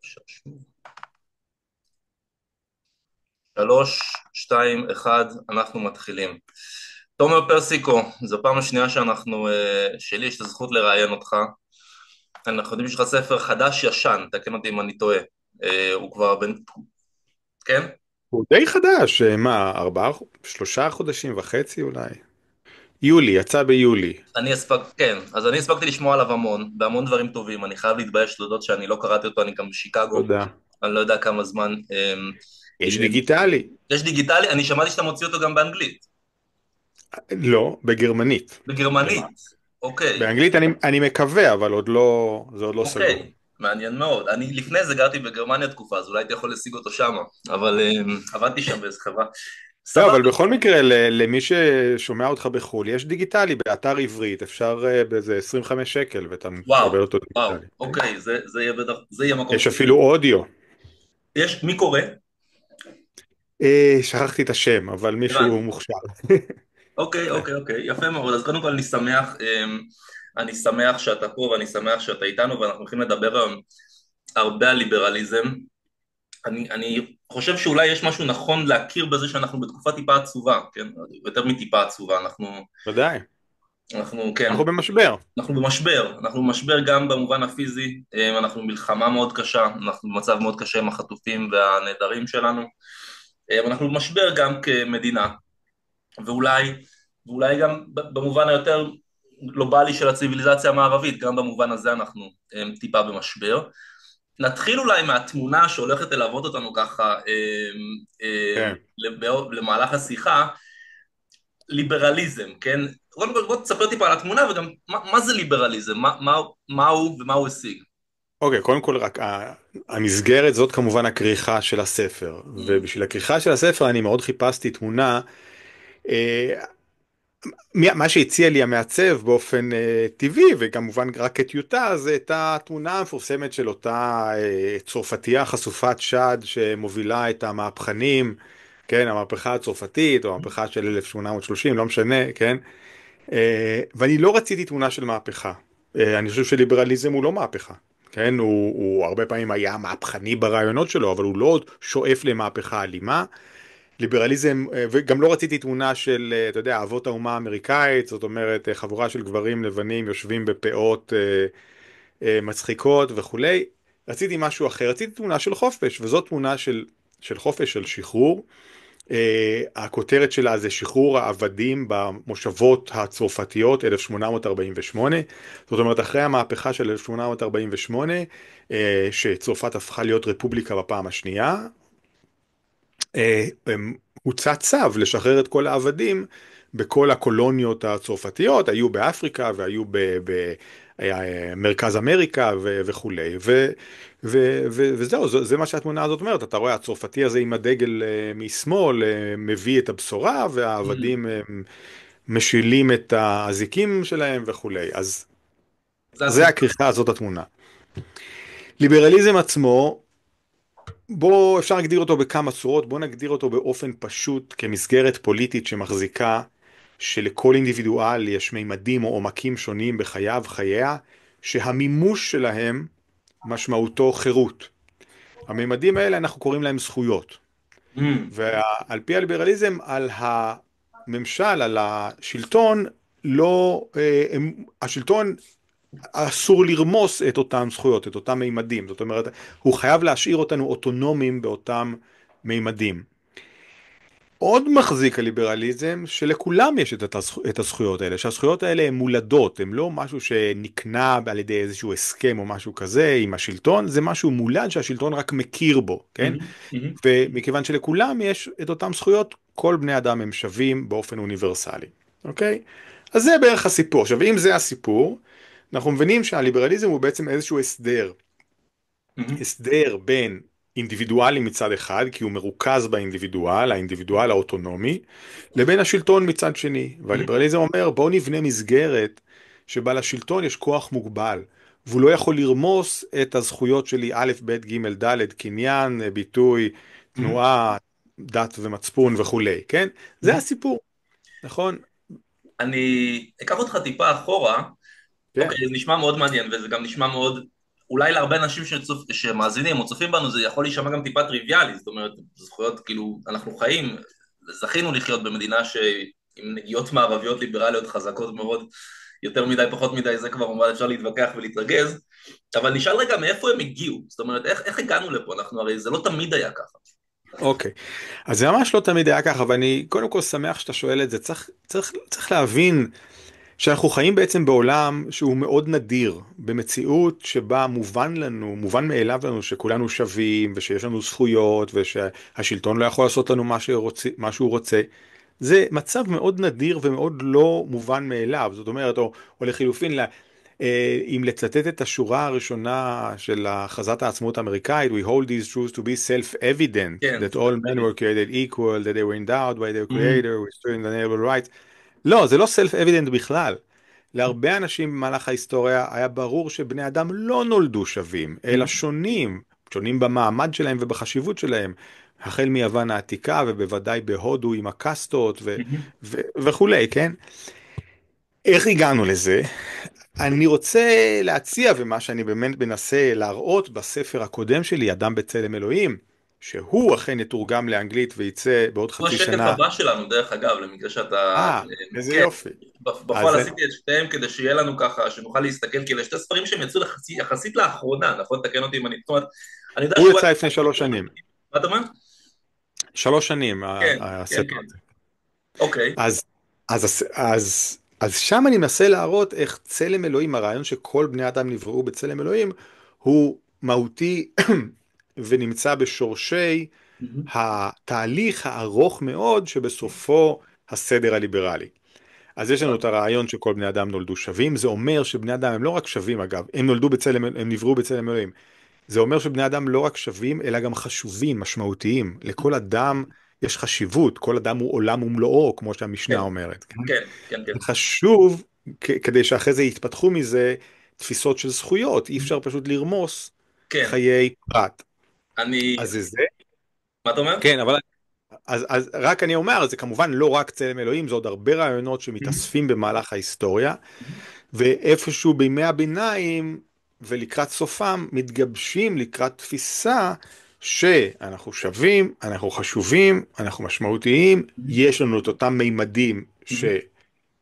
עכשיו שוב. 3, 2, 1, אנחנו מתחילים. תומר פרסיקו, זו פעם השנייה שלי יש את הזכות לראיין אותך. אנחנו יודעים שיש לך ספר חדש ישן, תקן אותי אם אני טועה. הוא כבר בן... כן? הוא די חדש, מה, 3 חודשים וחצי אולי? יולי, יצא ביולי. כן, אז אני הספקתי לשמוע עליו המון, בהמון דברים טובים. אני חייב להתבייש להודות שאני לא קראתי אותו, אני גם בשיקגו, תודה. אני לא יודע כמה זמן יש יהיה לי. דיגיטלי. יש דיגיטלי, אני שמעתי שאתה מוציא אותו גם באנגלית. לא, בגרמנית. בגרמנית, אוקיי. באנגלית אני מקווה, אבל זה עוד לא סגור. אוקיי, מעניין מאוד. אני לפני זה גרתי בגרמניה תקופה, אז אולי הייתי יכול להשיג אותו שמה, אבל עבדתי שם באיזה חברה. לא, סבבה. אבל בכל מקרה, למי ששומע אותך בחו"ל, יש דיגיטלי באתר עברית, אפשר באיזה 25 שקל ואתה מקבל וואו, אותו וואו, דיגיטלי. אוקיי, זה יהיה מקום יש טוב. אפילו אודיו. מי קורא? שכחתי את השם, אבל מישהו הבנתי. מוכשר. אוקיי, כן. אוקיי, אוקיי, יפה מאוד. אז קודם כל אני שמח שאתה פה ואני שמח שאתה איתנו ואנחנו הולכים לדבר היום הרבה על ליברליזם. אני חושב שאולי יש משהו נכון להכיר בזה שאנחנו בתקופה טיפה עצובה, כן? יותר מטיפה עצובה, ודאי. כן, אנחנו במשבר. אנחנו במשבר גם במובן הפיזי, אנחנו במלחמה מאוד קשה, אנחנו במצב מאוד קשה עם החטופים והנעדרים שלנו, אנחנו במשבר גם כמדינה, ואולי, ואולי גם במובן היותר גלובלי של הציוויליזציה המערבית, גם במובן הזה אנחנו טיפה במשבר. נתחיל אולי מהתמונה שהולכת ללוות אותנו ככה כן. למהלך השיחה, ליברליזם, כן? קודם כל בוא תספר טיפה על התמונה וגם מה זה ליברליזם, מה הוא ומה הוא השיג. אוקיי, קודם כל רק המסגרת זאת כמובן הכריכה של הספר, Mm, ובשביל הכריכה של הספר אני מאוד חיפשתי תמונה, אה, מה שהציע לי המעצב באופן טבעי, וכמובן רק כטיוטה, זה את התמונה המפורסמת של אותה צרפתייה חשופת שד שמובילה את המהפכנים, כן, המהפכה הצרפתית או המהפכה של 1830, לא משנה, כן, ואני לא רציתי תמונה של מהפכה. אני חושב שליברליזם הוא לא מהפכה. כן, הוא הרבה פעמים היה מהפכני ברעיונות שלו, אבל הוא לא שואף למהפכה אלימה. ליברליזם, וגם לא רציתי תמונה של, אתה יודע, אבות האומה האמריקאית, זאת אומרת, חבורה של גברים לבנים יושבים בפאות מצחיקות וכולי. רציתי משהו אחר, רציתי תמונה של חופש, וזאת תמונה של חופש, של שחרור. הכותרת שלה זה שחרור העבדים במושבות הצרפתיות 1848. זאת אומרת, אחרי המהפכה של 1848, שצרפת הפכה להיות רפובליקה בפעם השנייה, הוצא צו לשחרר את כל העבדים בכל הקולוניות הצרפתיות, היו באפריקה והיו במרכז אמריקה וכולי. וזהו, זה מה שהתמונה הזאת אומרת. אתה רואה, הצרפתי הזה עם הדגל משמאל מביא את הבשורה, mm. והעבדים משילים את האזיקים שלהם וכולי. אז זה זה הסיפור. הכריכה, זאת התמונה. ליברליזם עצמו, אפשר להגדיר אותו בכמה צורות, בוא נגדיר אותו באופן פשוט כמסגרת פוליטית שמחזיקה שלכל אינדיבידואל יש מימדים או עומקים שונים בחייו, חייה, שהמימוש שלהם משמעותו חירות. המימדים האלה אנחנו קוראים להם זכויות. Mm. ועל פי הליברליזם, על הממשל, על השלטון, לא, השלטון אסור לרמוס את אותם זכויות, את אותם מימדים. זאת אומרת, הוא חייב להשאיר אותנו אוטונומיים באותם מימדים. עוד מחזיק הליברליזם שלכולם יש את הזכויות האלה, שהזכויות האלה הן מולדות, הן לא משהו שנקנה על ידי איזשהו הסכם או משהו כזה עם השלטון, זה משהו מולד שהשלטון רק מכיר בו, כן? Mhm, mhm. ומכיוון שלכולם יש את אותן זכויות, כל בני אדם הם שווים באופן אוניברסלי, אוקיי? אז זה בערך הסיפור. עכשיו, אם זה הסיפור, אנחנו מבינים שהליברליזם הוא בעצם איזשהו הסדר, Mhm. הסדר בין אינדיבידואלים מצד אחד, כי הוא מרוכז באינדיבידואל, האינדיבידואל האוטונומי, לבין השלטון מצד שני. Mhm. והליברליזם אומר, בואו נבנה מסגרת שבה לשלטון יש כוח מוגבל, והוא לא יכול לרמוס את הזכויות שלי א', ב', ג', ד', קניין, ביטוי, Mhm. תנועה, דת ומצפון וכולי, כן? זה Mhm. הסיפור, נכון? אני אקח אותך טיפה אחורה. כן. אוקיי, זה נשמע מאוד מעניין וזה גם נשמע מאוד אולי להרבה אנשים שמאזינים או צופים בנו זה יכול להישמע גם טיפה טריוויאלי, זאת אומרת, זכויות, כאילו, אנחנו חיים, זכינו לחיות במדינה עם נגיעות מערביות ליברליות חזקות מאוד, יותר מדי, פחות מדי, זה כבר ממש אפשר להתווכח ולהתרגז, אבל נשאל רגע מאיפה הם הגיעו, זאת אומרת, איך הגענו לפה, אנחנו הרי, זה לא תמיד היה ככה. אוקיי, אז זה ממש לא תמיד היה ככה, ואני קודם כל שמח שאתה שואל את זה. צריך להבין שאנחנו חיים בעצם בעולם שהוא מאוד נדיר, במציאות שבה מובן מאליו לנו שכולנו שווים, ושיש לנו זכויות, ושהשלטון לא יכול לעשות לנו מה שהוא רוצה. זה מצב מאוד נדיר ומאוד לא מובן מאליו. זאת אומרת, או לחילופין, אם לצטט את השורה הראשונה של הכרזת העצמאות האמריקאית, We hold these truths to be self-evident, כן, that all men were created equal, that they were endowed by their מהמם, creator, with certain inalienable rights. לא, זה לא self-evident בכלל. להרבה אנשים במהלך ההיסטוריה היה ברור שבני אדם לא נולדו שווים, אלא מהמם, שונים, שונים במעמד שלהם ובחשיבות שלהם, החל מיוון העתיקה ובוודאי בהודו עם הקסטות מהמם. וכולי, כן? איך הגענו לזה? אני רוצה להציע, ומה שאני באמת מנסה להראות בספר הקודם שלי, אדם בצלם אלוהים, שהוא אכן יתורגם לאנגלית וייצא בעוד הוא חצי השקף שנה. הבא שלנו, דרך אגב, למקרה שאתה... איזה כן, יופי. בפועל אז עשיתי את שתיהם כדי שיהיה לנו ככה, שנוכל להסתכל, כי אלה שתי ספרים שהם יצאו יחסית לאחרונה, נכון? תקן אותי אם אני... זאת אומרת, אני יודע הוא שהוא... יצא לפני 3 שנים. מה אתה אומר? 3 שנים כן, כן, הספר כן. הזה. אוקיי. אז, אז שם אני מנסה להראות איך צלם אלוהים, הרעיון שכל בני אדם נבראו בצלם אלוהים, הוא מהותי ונמצא בשורשי מהמם, התהליך הארוך מאוד שבסופו הסדר הליברלי. אז יש לנו את הרעיון שכל בני אדם נולדו שווים. זה אומר שבני אדם הם לא רק שווים, אגב, הם נבראו בצלם אלוהים. זה אומר שבני אדם לא רק שווים, אלא גם חשובים, משמעותיים. לכל אדם יש חשיבות, כל אדם הוא עולם ומלואו, כמו שהמשנה כן, אומרת. כן? כן, כן, כן. זה חשוב כדי שאחרי זה יתפתחו מזה תפיסות של זכויות. אי אפשר פשוט לרמוס כן, חיי פרט. אני... אז זה. מה אתה אומר? כן, אבל אז רק אני אומר, זה כמובן לא רק צלם אלוהים, זה עוד הרבה רעיונות שמתאספים במהלך ההיסטוריה, ואיפשהו בימי הביניים ולקראת סופם מתגבשים לקראת תפיסה שאנחנו שווים, אנחנו חשובים, אנחנו משמעותיים, יש לנו את אותם מימדים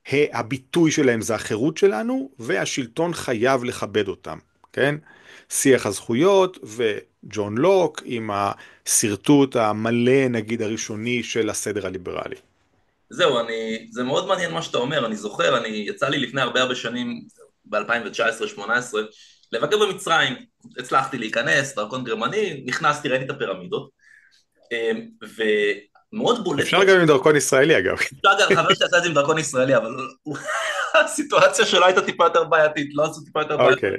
שהביטוי שלהם זה החירות שלנו, והשלטון חייב לכבד אותם, כן? שיח הזכויות וג'ון לוק עם השרטוט המלא נגיד הראשוני של הסדר הליברלי. זהו, זה מאוד מעניין מה שאתה אומר, אני זוכר, יצא לי לפני הרבה שנים, ב-2019-2018, לבקר במצרים, הצלחתי להיכנס, דרכון גרמני, נכנסתי, ראיתי את הפירמידות, ומאוד בולט, אפשר גם עם דרכון ישראלי אגב. חבר שעשה את זה עם דרכון ישראלי, אבל הסיטואציה שלו הייתה טיפה יותר בעייתית, לא עשו טיפה יותר בעייתית, אוקיי.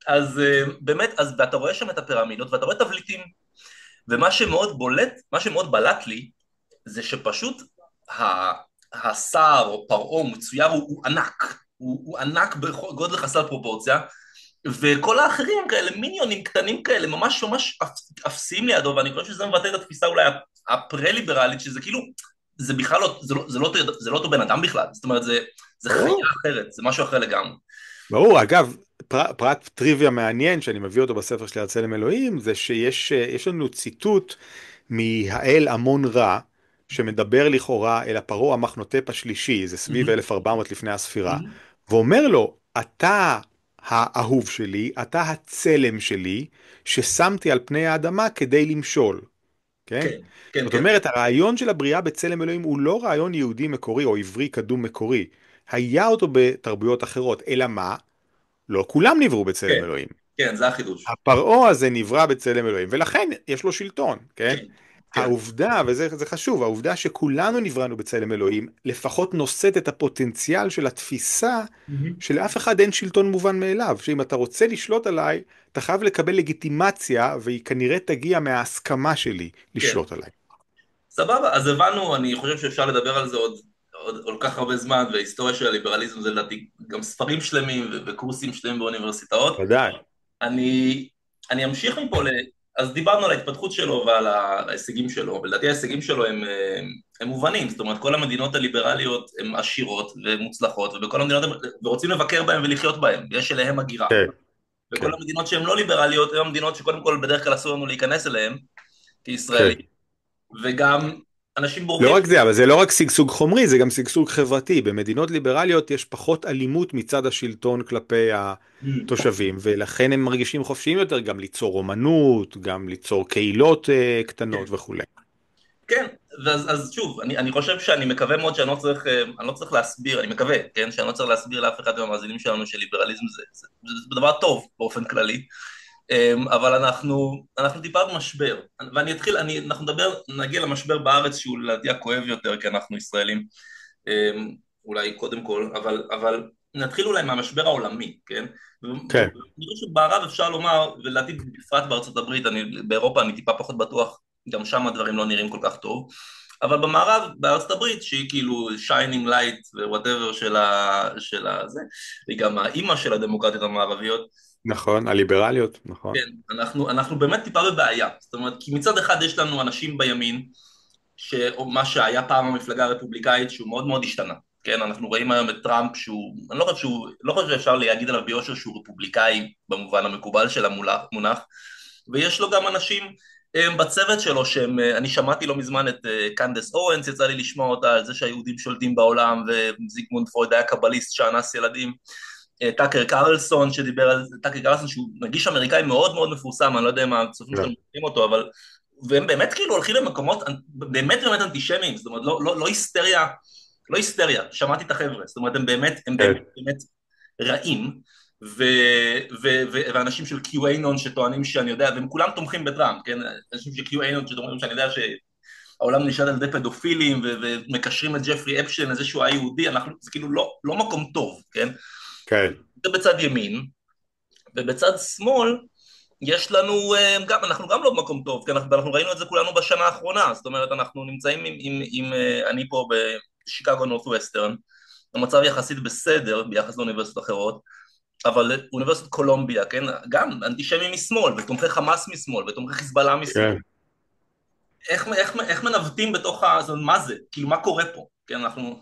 אז באמת, ואתה רואה שם את הפירמידות, ואתה רואה תבליטים, ומה שמאוד בולט, מה שמאוד בלט לי, זה שפשוט השר או פרעה מצויר הוא ענק, הוא ענק בגודל חסר פרופורציה, וכל האחרים הם כאלה מיניונים קטנים כאלה, ממש ממש אפסיים לידו, ואני חושב שזה מבטא את התפיסה אולי הפרה-ליברלית, שזה כאילו, זה בכלל לא, זה לא אותו בן אדם בכלל, זאת אומרת, זה חיה ברור. אחרת, זה משהו אחר לגמרי. ברור, אגב, פרט טריוויה מעניין שאני מביא אותו בספר שלי על צלם אלוהים, זה שיש לנו ציטוט מהאל המון רע, שמדבר לכאורה אל הפרעה המכנוטפ השלישי, זה סביב 1400 לפני הספירה, ואומר לו, אתה האהוב שלי, אתה הצלם שלי, ששמתי על פני האדמה כדי למשול, כן? כן, כן, זאת כן, אומרת, הרעיון של הבריאה בצלם אלוהים הוא לא רעיון יהודי מקורי או עברי קדום מקורי. היה אותו בתרבויות אחרות, אלא מה? לא כולם נבראו בצלם כן, אלוהים. כן, זה החידוש. הפרעה הזה נברא בצלם אלוהים, ולכן יש לו שלטון, כן? כן, כן, העובדה, וזה חשוב, העובדה שכולנו נבראנו בצלם אלוהים, לפחות נושאת את הפוטנציאל של התפיסה שלאף אחד אין שלטון מובן מאליו, שאם אתה רוצה לשלוט עליי, אתה חייב לקבל לגיטימציה, והיא כנראה תגיע מההסכמה שלי כן. לשלוט עליי. סבבה, אז הבנו, אני חושב שאפשר לדבר על זה עוד כל כך הרבה זמן, וההיסטוריה של הליברליזם זה לדעתי גם ספרים שלמים וקורסים שלמים באוניברסיטאות. ודאי. אני אמשיך מפה, אז דיברנו על ההתפתחות שלו ועל ההישגים שלו, ולדעתי ההישגים שלו הם מובנים, זאת אומרת כל המדינות הליברליות הן עשירות ומוצלחות, ובכל המדינות, ורוצים לבקר בהן ולחיות בהן, יש אליהם הגירה. כן. וכל כן. המדינות שהן לא ליברליות, הן המדינות שקודם כל בדרך כלל אסור לנו להיכנס אליהן, כישראלים, כן. וגם אנשים לא בורחים. רק זה, אבל זה לא רק שגשוג חומרי, זה גם שגשוג חברתי. במדינות ליברליות יש פחות אלימות מצד השלטון כלפי התושבים, ולכן הם מרגישים חופשיים יותר גם ליצור אומנות, גם ליצור קהילות קטנות וכולי. כן, אז שוב, אני חושב שאני מקווה מאוד אני לא צריך להסביר, אני מקווה, כן, שאני לא צריך להסביר לאף אחד מהמאזינים שלנו שליברליזם זה דבר טוב באופן כללי, אבל אנחנו טיפה במשבר, ואני אתחיל, אנחנו נגיע למשבר בארץ שהוא לדעתי הכואב יותר, כי אנחנו ישראלים, אולי קודם כל, אבל נתחיל אולי מהמשבר העולמי, כן? כן, ואני חושב שבמערב אפשר לומר, ולדעתי בפרט בארצות הברית, באירופה אני טיפה פחות בטוח, גם שם הדברים לא נראים כל כך טוב, אבל במערב, בארצות הברית, שהיא כאילו שיינינג לייט ווואטאבר זה, והיא גם האימא של הדמוקרטיות המערביות, נכון, הליברליות, נכון. כן, אנחנו באמת טיפה בבעיה, זאת אומרת, כי מצד אחד יש לנו אנשים בימין, שמה שהיה פעם המפלגה הרפובליקאית שהוא מאוד מאוד השתנה, כן, אנחנו רואים היום את טראמפ שהוא, אני לא חושב שאפשר להגיד עליו ביושר שהוא רפובליקאי במובן המקובל של המונח, ויש לו גם אנשים בצוות שלו שהם, אני שמעתי לא מזמן את קנדס אורנס, יצא לי לשמוע אותה על זה שהיהודים שולטים בעולם, וזיגמונד פרויד היה קבליסט שאנס ילדים, טאקר קרלסון שדיבר על זה, טאקר קרלסון שהוא מגיש אמריקאי מאוד מאוד מפורסם, אני לא יודע מה הצופים שלנו כן, מכירים אותו, אבל והם באמת כאילו הולכים למקומות באמת באמת אנטישמיים, זאת אומרת לא היסטריה, לא היסטריה, שמעתי את החבר'ה, זאת אומרת הם באמת כן, באמת רעים, ואנשים של QAnon שטוענים שאני יודע, והם כולם תומכים בטראמפ, כן, אנשים של QAnon שטוענים שאני יודע שהעולם נשאר על ידי פדופילים ומקשרים את ג'פרי אפשטיין לזה שהוא היה יהודי, זה כאילו לא מקום טוב, כן, כן. זה בצד ימין, ובצד שמאל יש לנו, אנחנו גם לא במקום טוב, כי אנחנו ראינו את זה כולנו בשנה האחרונה, זאת אומרת אנחנו נמצאים אני פה בשיקגו נורת' ווסטרן, המצב יחסית בסדר ביחס לאוניברסיטות אחרות, אבל אוניברסיטת קולומביה, כן, גם אנטישמים משמאל, ותומכי חמאס משמאל, ותומכי חיזבאללה משמאל, כן. איך מנווטים בתוך זאת אומרת, מה זה, כאילו מה קורה פה, כן, אנחנו,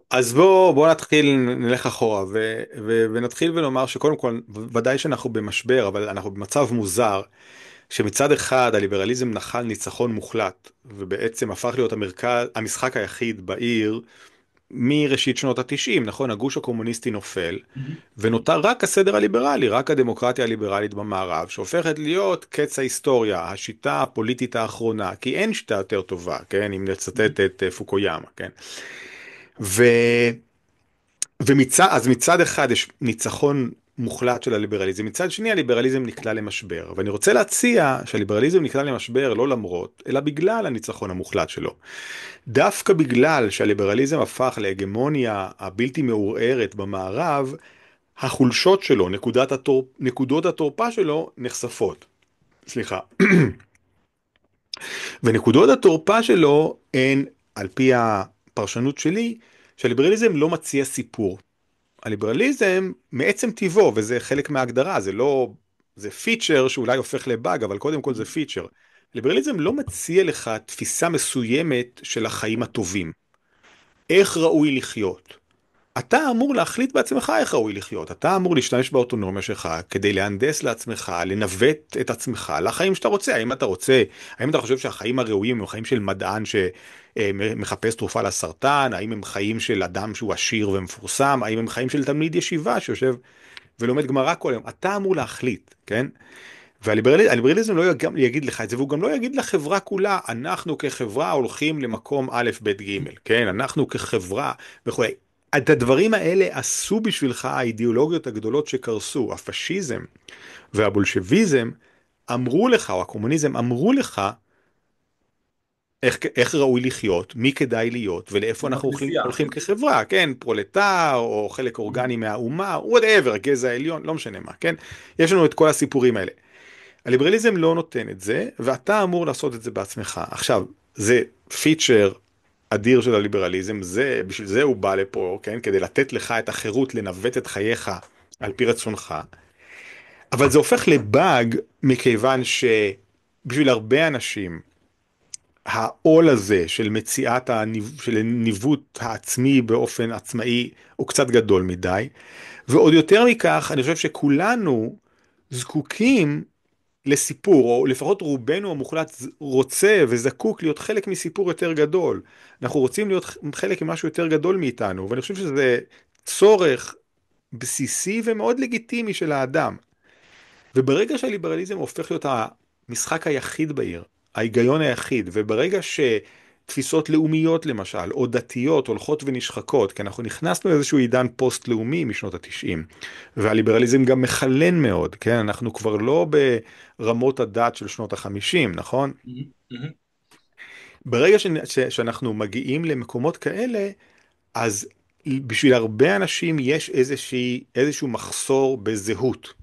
אז בוא נתחיל, נלך אחורה ונתחיל ונאמר שקודם כל, ודאי שאנחנו במשבר, אבל אנחנו במצב מוזר, שמצד אחד הליברליזם נחל ניצחון מוחלט, ובעצם הפך להיות המשחק היחיד בעיר מראשית שנות התשעים, נכון? הגוש הקומוניסטי נופל, ונותר רק הסדר הליברלי, רק הדמוקרטיה הליברלית במערב, שהופכת להיות קץ ההיסטוריה, השיטה הפוליטית האחרונה, כי אין שיטה יותר טובה, כן? אם נצטט את פוקויאמה, כן? ו... אז מצד אחד יש ניצחון מוחלט של הליברליזם, מצד שני הליברליזם נקלע למשבר, ואני רוצה להציע שהליברליזם נקלע למשבר לא למרות, אלא בגלל הניצחון המוחלט שלו. דווקא בגלל שהליברליזם הפך להגמוניה הבלתי מעורערת במערב, החולשות שלו, נקודות התורפה שלו נחשפות. סליחה. ונקודות התורפה שלו הן, על פי הפרשנות שלי, שהליברליזם לא מציע סיפור. הליברליזם מעצם טיבו, וזה חלק מההגדרה, זה לא, זה פיצ'ר שאולי הופך לבאג, אבל קודם כל זה פיצ'ר. הליברליזם לא מציע לך תפיסה מסוימת של החיים הטובים. איך ראוי לחיות? אתה אמור להחליט בעצמך איך ראוי לחיות. אתה אמור להשתמש באוטונומיה שלך כדי להנדס לעצמך, לנווט את עצמך לחיים שאתה רוצה. האם אתה חושב שהחיים הראויים הם חיים של מדען שמחפש תרופה לסרטן? האם הם חיים של אדם שהוא עשיר ומפורסם? האם הם חיים של תלמיד ישיבה שיושב ולומד גמרא כל היום? אתה אמור להחליט, כן? והליברליזם לא יגיד לך את זה, והוא גם לא יגיד לחברה כולה, אנחנו כחברה הולכים למקום א', ב', ג', כן? אנחנו כחברה וכו'. את הדברים האלה עשו בשבילך האידיאולוגיות הגדולות שקרסו, הפשיזם והבולשביזם אמרו לך, או הקומוניזם אמרו לך, איך ראוי לחיות, מי כדאי להיות, ולאיפה אנחנו בכנסייה. הולכים כחברה, כן? פרולטר, או חלק אורגני מהאומה, whatever, גזע העליון, לא משנה מה, כן? יש לנו את כל הסיפורים האלה. הליברליזם לא נותן את זה, ואתה אמור לעשות את זה בעצמך. עכשיו, זה פיצ'ר אדיר של הליברליזם, בשביל זה הוא בא לפה, כן? כדי לתת לך את החירות לנווט את חייך על פי רצונך. אבל זה הופך לבאג מכיוון שבשביל הרבה אנשים, העול הזה של מציאת של הניווט העצמי באופן עצמאי הוא קצת גדול מדי. ועוד יותר מכך, אני חושב שכולנו זקוקים לסיפור, או לפחות רובנו המוחלט רוצה וזקוק להיות חלק מסיפור יותר גדול. אנחנו רוצים להיות חלק ממשהו יותר גדול מאיתנו, ואני חושב שזה צורך בסיסי ומאוד לגיטימי של האדם. וברגע שהליברליזם הופך להיות המשחק היחיד בעיר, ההיגיון היחיד, וברגע שתפיסות לאומיות למשל, או דתיות, הולכות ונשחקות, כי אנחנו נכנסנו לאיזשהו עידן פוסט-לאומי משנות ה-90, והליברליזם גם מחלן מאוד, כן? אנחנו כבר לא ברמות הדת של שנות ה-50, נכון? מהמם, מהמם, ברגע שאנחנו מגיעים למקומות כאלה, אז בשביל הרבה אנשים יש איזשהו מחסור בזהות.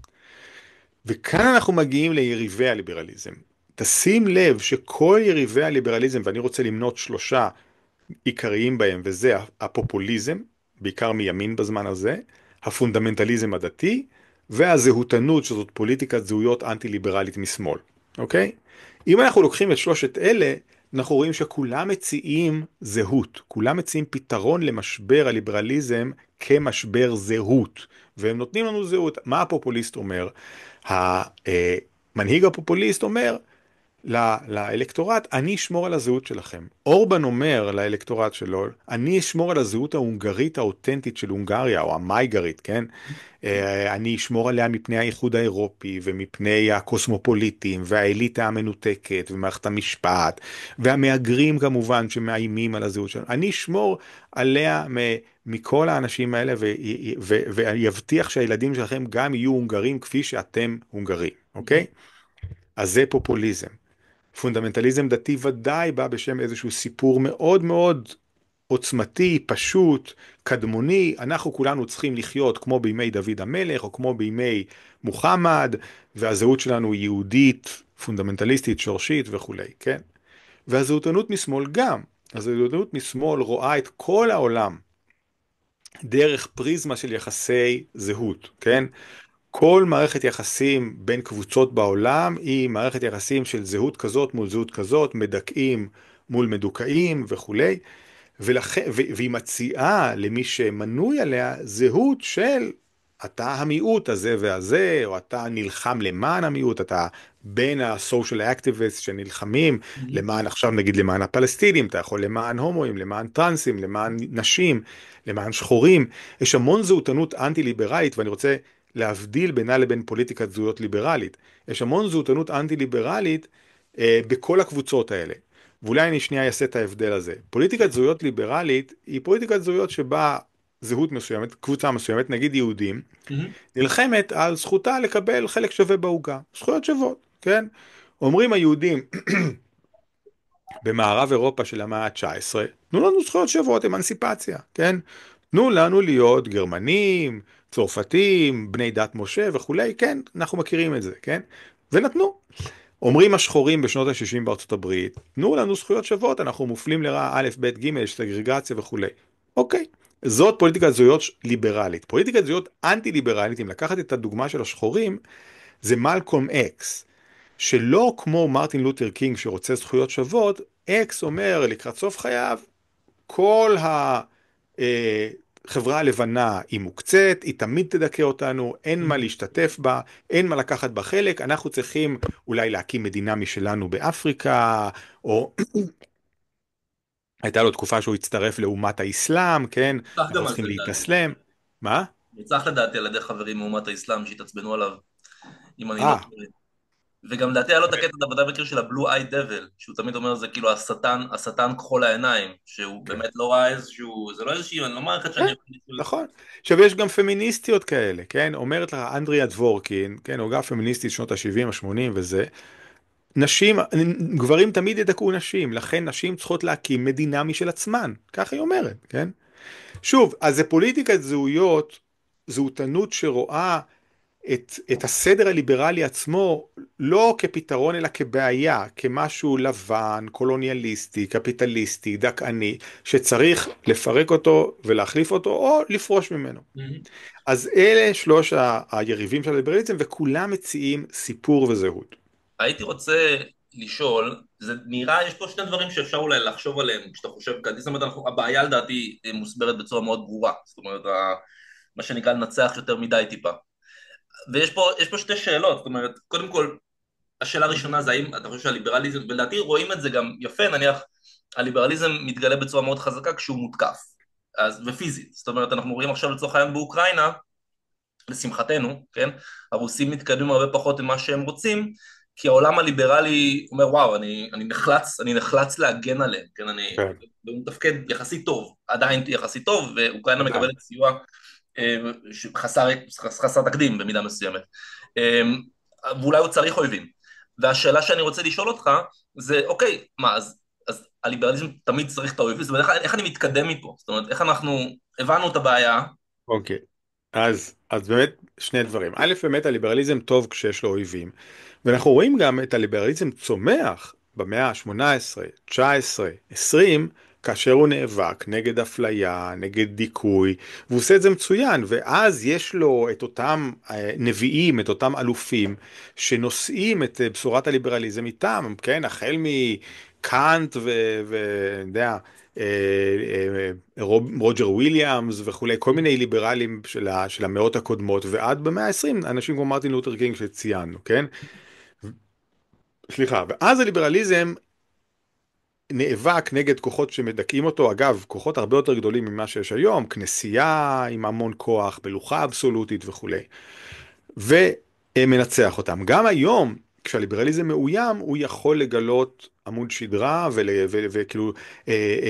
וכאן אנחנו מגיעים ליריבי הליברליזם. תשים לב שכל יריבי הליברליזם, ואני רוצה למנות שלושה עיקריים בהם, וזה הפופוליזם, בעיקר מימין בזמן הזה, הפונדמנטליזם הדתי, והזהותנות, שזאת פוליטיקת זהויות אנטי-ליברלית משמאל. אוקיי? אם אנחנו לוקחים את שלושת אלה, אנחנו רואים שכולם מציעים זהות, כולם מציעים פתרון למשבר הליברליזם כמשבר זהות, והם נותנים לנו זהות. מה הפופוליסט אומר? המנהיג הפופוליסט אומר לאלקטורט, אני אשמור על הזהות שלכם. אורבן אומר לאלקטורט שלו, אני אשמור על הזהות ההונגרית האותנטית של הונגריה, או המייגרית, כן? אני אשמור עליה מפני האיחוד האירופי, ומפני הקוסמופוליטים, והאליטה המנותקת, ומערכת המשפט, והמהגרים כמובן שמאיימים על הזהות שלנו. אני אשמור עליה מכל האנשים האלה, ויבטיח שהילדים שלכם גם יהיו הונגרים כפי שאתם הונגרים, אוקיי? אז זה פופוליזם. פונדמנטליזם דתי ודאי בא בשם איזשהו סיפור מאוד מאוד עוצמתי, פשוט, קדמוני. אנחנו כולנו צריכים לחיות כמו בימי דוד המלך, או כמו בימי מוחמד, והזהות שלנו היא יהודית, פונדמנטליסטית, שורשית וכולי, כן? והזהותנות משמאל גם. הזהותנות משמאל רואה את כל העולם דרך פריזמה של יחסי זהות, כן? כל מערכת יחסים בין קבוצות בעולם היא מערכת יחסים של זהות כזאת מול זהות כזאת, מדכאים מול מדוכאים וכולי, והיא מציעה למי שמנוי עליה זהות של אתה המיעוט הזה והזה, או אתה נלחם למען המיעוט, אתה בין ה-social activists שנלחמים מהמם, למען, עכשיו נגיד למען הפלסטינים, אתה יכול למען הומואים, למען טרנסים, למען נשים, למען שחורים. יש המון זהותנות אנטי-ליברלית, ואני רוצה להבדיל בינה לבין פוליטיקת זהויות ליברלית. יש המון זהותנות אנטי-ליברלית בכל הקבוצות האלה. ואולי אני שנייה אעשה את ההבדל הזה. פוליטיקת זהויות ליברלית היא פוליטיקת זהויות שבה זהות מסוימת, קבוצה מסוימת, נגיד יהודים, מהמם, נלחמת על זכותה לקבל חלק שווה בעוגה. זכויות שוות, כן? אומרים היהודים במערב אירופה של המאה ה-19, תנו לנו זכויות שוות, אמנסיפציה, כן? תנו לנו להיות גרמנים, צרפתים, בני דת משה וכולי, כן? אנחנו מכירים את זה, כן? ונתנו. אומרים השחורים בשנות ה-60 בארצות הברית, תנו לנו זכויות שוות, אנחנו מופלים לרעה א', ב', ג', יש סגרגציה וכולי. אוקיי. זאת פוליטיקת זהויות ליברלית. פוליטיקת זהויות אנטי-ליברלית, אם לקחת את הדוגמה של השחורים, זה מלקום אקס, שלא כמו מרטין לותר קינג שרוצה זכויות שוות, אקס אומר לקראת סוף חייו, כל החברה הלבנה היא מוקצת, היא תמיד תדכא אותנו, אין מה להשתתף בה, אין מה לקחת בה חלק, אנחנו צריכים אולי להקים מדינה משלנו באפריקה, או הייתה לו תקופה שהוא הצטרף לאומת האסלאם, כן? ניצח אנחנו גם על זה צריכים לדעתי. להתאסלם. מה? ניצח לדעתי על ידי חברים מאומת האסלאם שהתעצבנו עליו, אם אני לא אה, טועה. וגם לדעתי היה לו את הקטע בוודאי בקיר של הבלו איי דבל, שהוא תמיד אומר זה כאילו השטן כחול העיניים, שהוא כן. באמת לא ראה איזשהו, זה לא איזושהי, אני לא מערכת כן, שאני יכול נכון. עכשיו יש גם פמיניסטיות כאלה, כן? אומרת לך אנדריה דבורקין, כן? הוגה פמיניסטית שנות ה-70, ה-80 וזה. נשים, גברים תמיד ידכאו נשים, לכן נשים צריכות להקים מדינה משל עצמן. ככה היא אומרת, כן? שוב, אז זה פוליטיקת זהויות, זהותנות שרואה את הסדר הליברלי עצמו לא כפתרון אלא כבעיה, כמשהו לבן, קולוניאליסטי, קפיטליסטי, דכאני, שצריך לפרק אותו ולהחליף אותו או לפרוש ממנו. להגיד. אז אלה שלוש היריבים של הליברליזם וכולם מציעים סיפור וזהות. הייתי רוצה לשאול, זה נראה, יש פה שני דברים שאפשר אולי לחשוב עליהם כשאתה חושב קדימה, זאת אומרת, הבעיה לדעתי מוסברת בצורה מאוד ברורה, זאת אומרת, מה שנקרא לנצח יותר מדי טיפה. ויש פה שתי שאלות, זאת אומרת, קודם כל, השאלה הראשונה זה האם אתה חושב שהליברליזם, ולדעתי רואים את זה גם יפה, נניח, הליברליזם מתגלה בצורה מאוד חזקה כשהוא מותקף, ופיזית, זאת אומרת, אנחנו רואים עכשיו לצורך העניין באוקראינה, לשמחתנו, כן, הרוסים מתקדמים הרבה פחות ממה שהם רוצים, כי העולם הליברלי אומר וואו, אני נחלץ להגן עליהם, כן, כן, הוא מתפקד יחסית טוב, עדיין יחסית טוב, ואוקראינה עדיין. מקבלת סיוע חסר תקדים במידה מסוימת, ואולי הוא צריך אויבים, והשאלה שאני רוצה לשאול אותך זה אוקיי, מה אז הליברליזם תמיד צריך את האויבים, זאת אומרת איך אני מתקדם מפה, זאת אומרת איך אנחנו הבנו את הבעיה. אוקיי. אז באמת שני דברים. א', באמת הליברליזם טוב כשיש לו אויבים. ואנחנו רואים גם את הליברליזם צומח במאה ה-18, 19, 20, כאשר הוא נאבק נגד אפליה, נגד דיכוי, והוא עושה את זה מצוין, ואז יש לו את אותם נביאים, את אותם אלופים, שנושאים את בשורת הליברליזם איתם, כן? החל מקאנט יודע, רוג'ר וויליאמס וכולי, כל מיני ליברלים של המאות הקודמות, ועד במאה ה-20, אנשים כמו מרטין לותר קינג שציינו, כן? סליחה, ואז הליברליזם נאבק נגד כוחות שמדכאים אותו, אגב, כוחות הרבה יותר גדולים ממה שיש היום, כנסייה עם המון כוח, מלוכה אבסולוטית וכולי, ומנצח אותם. גם היום, כשהליברליזם מאוים, הוא יכול לגלות עמוד שדרה וכאילו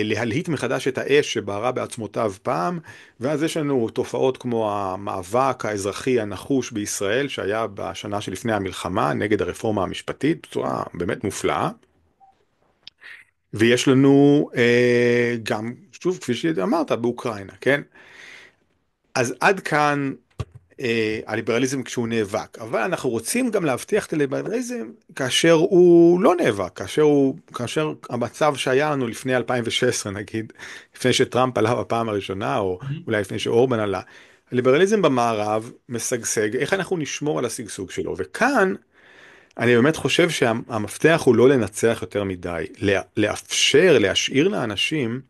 להלהיט מחדש את האש שבערה בעצמותיו פעם, ואז יש לנו תופעות כמו המאבק האזרחי הנחוש בישראל, שהיה בשנה שלפני המלחמה נגד הרפורמה המשפטית, בצורה באמת מופלאה. ויש לנו גם, שוב, כפי שאמרת, באוקראינה, כן? אז עד כאן הליברליזם כשהוא נאבק, אבל אנחנו רוצים גם להבטיח את הליברליזם כאשר הוא לא נאבק, כאשר המצב שהיה לנו לפני 2016 נגיד, לפני שטראמפ עלה בפעם הראשונה, או אולי לפני שאורבן עלה, הליברליזם במערב משגשג, איך אנחנו נשמור על השגשוג שלו, וכאן אני באמת חושב שהמפתח הוא לא לנצח יותר מדי, לאפשר, להשאיר לאנשים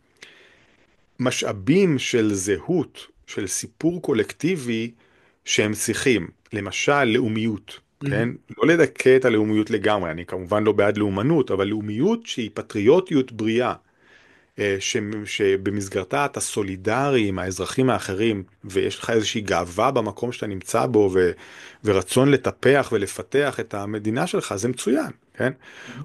משאבים של זהות, של סיפור קולקטיבי שהם צריכים, למשל לאומיות, כן? לא לדכא את הלאומיות לגמרי, אני כמובן לא בעד לאומנות, אבל לאומיות שהיא פטריוטיות בריאה, שבמסגרתה אתה סולידרי עם האזרחים האחרים, ויש לך איזושהי גאווה במקום שאתה נמצא בו, ורצון לטפח ולפתח את המדינה שלך, זה מצוין, כן?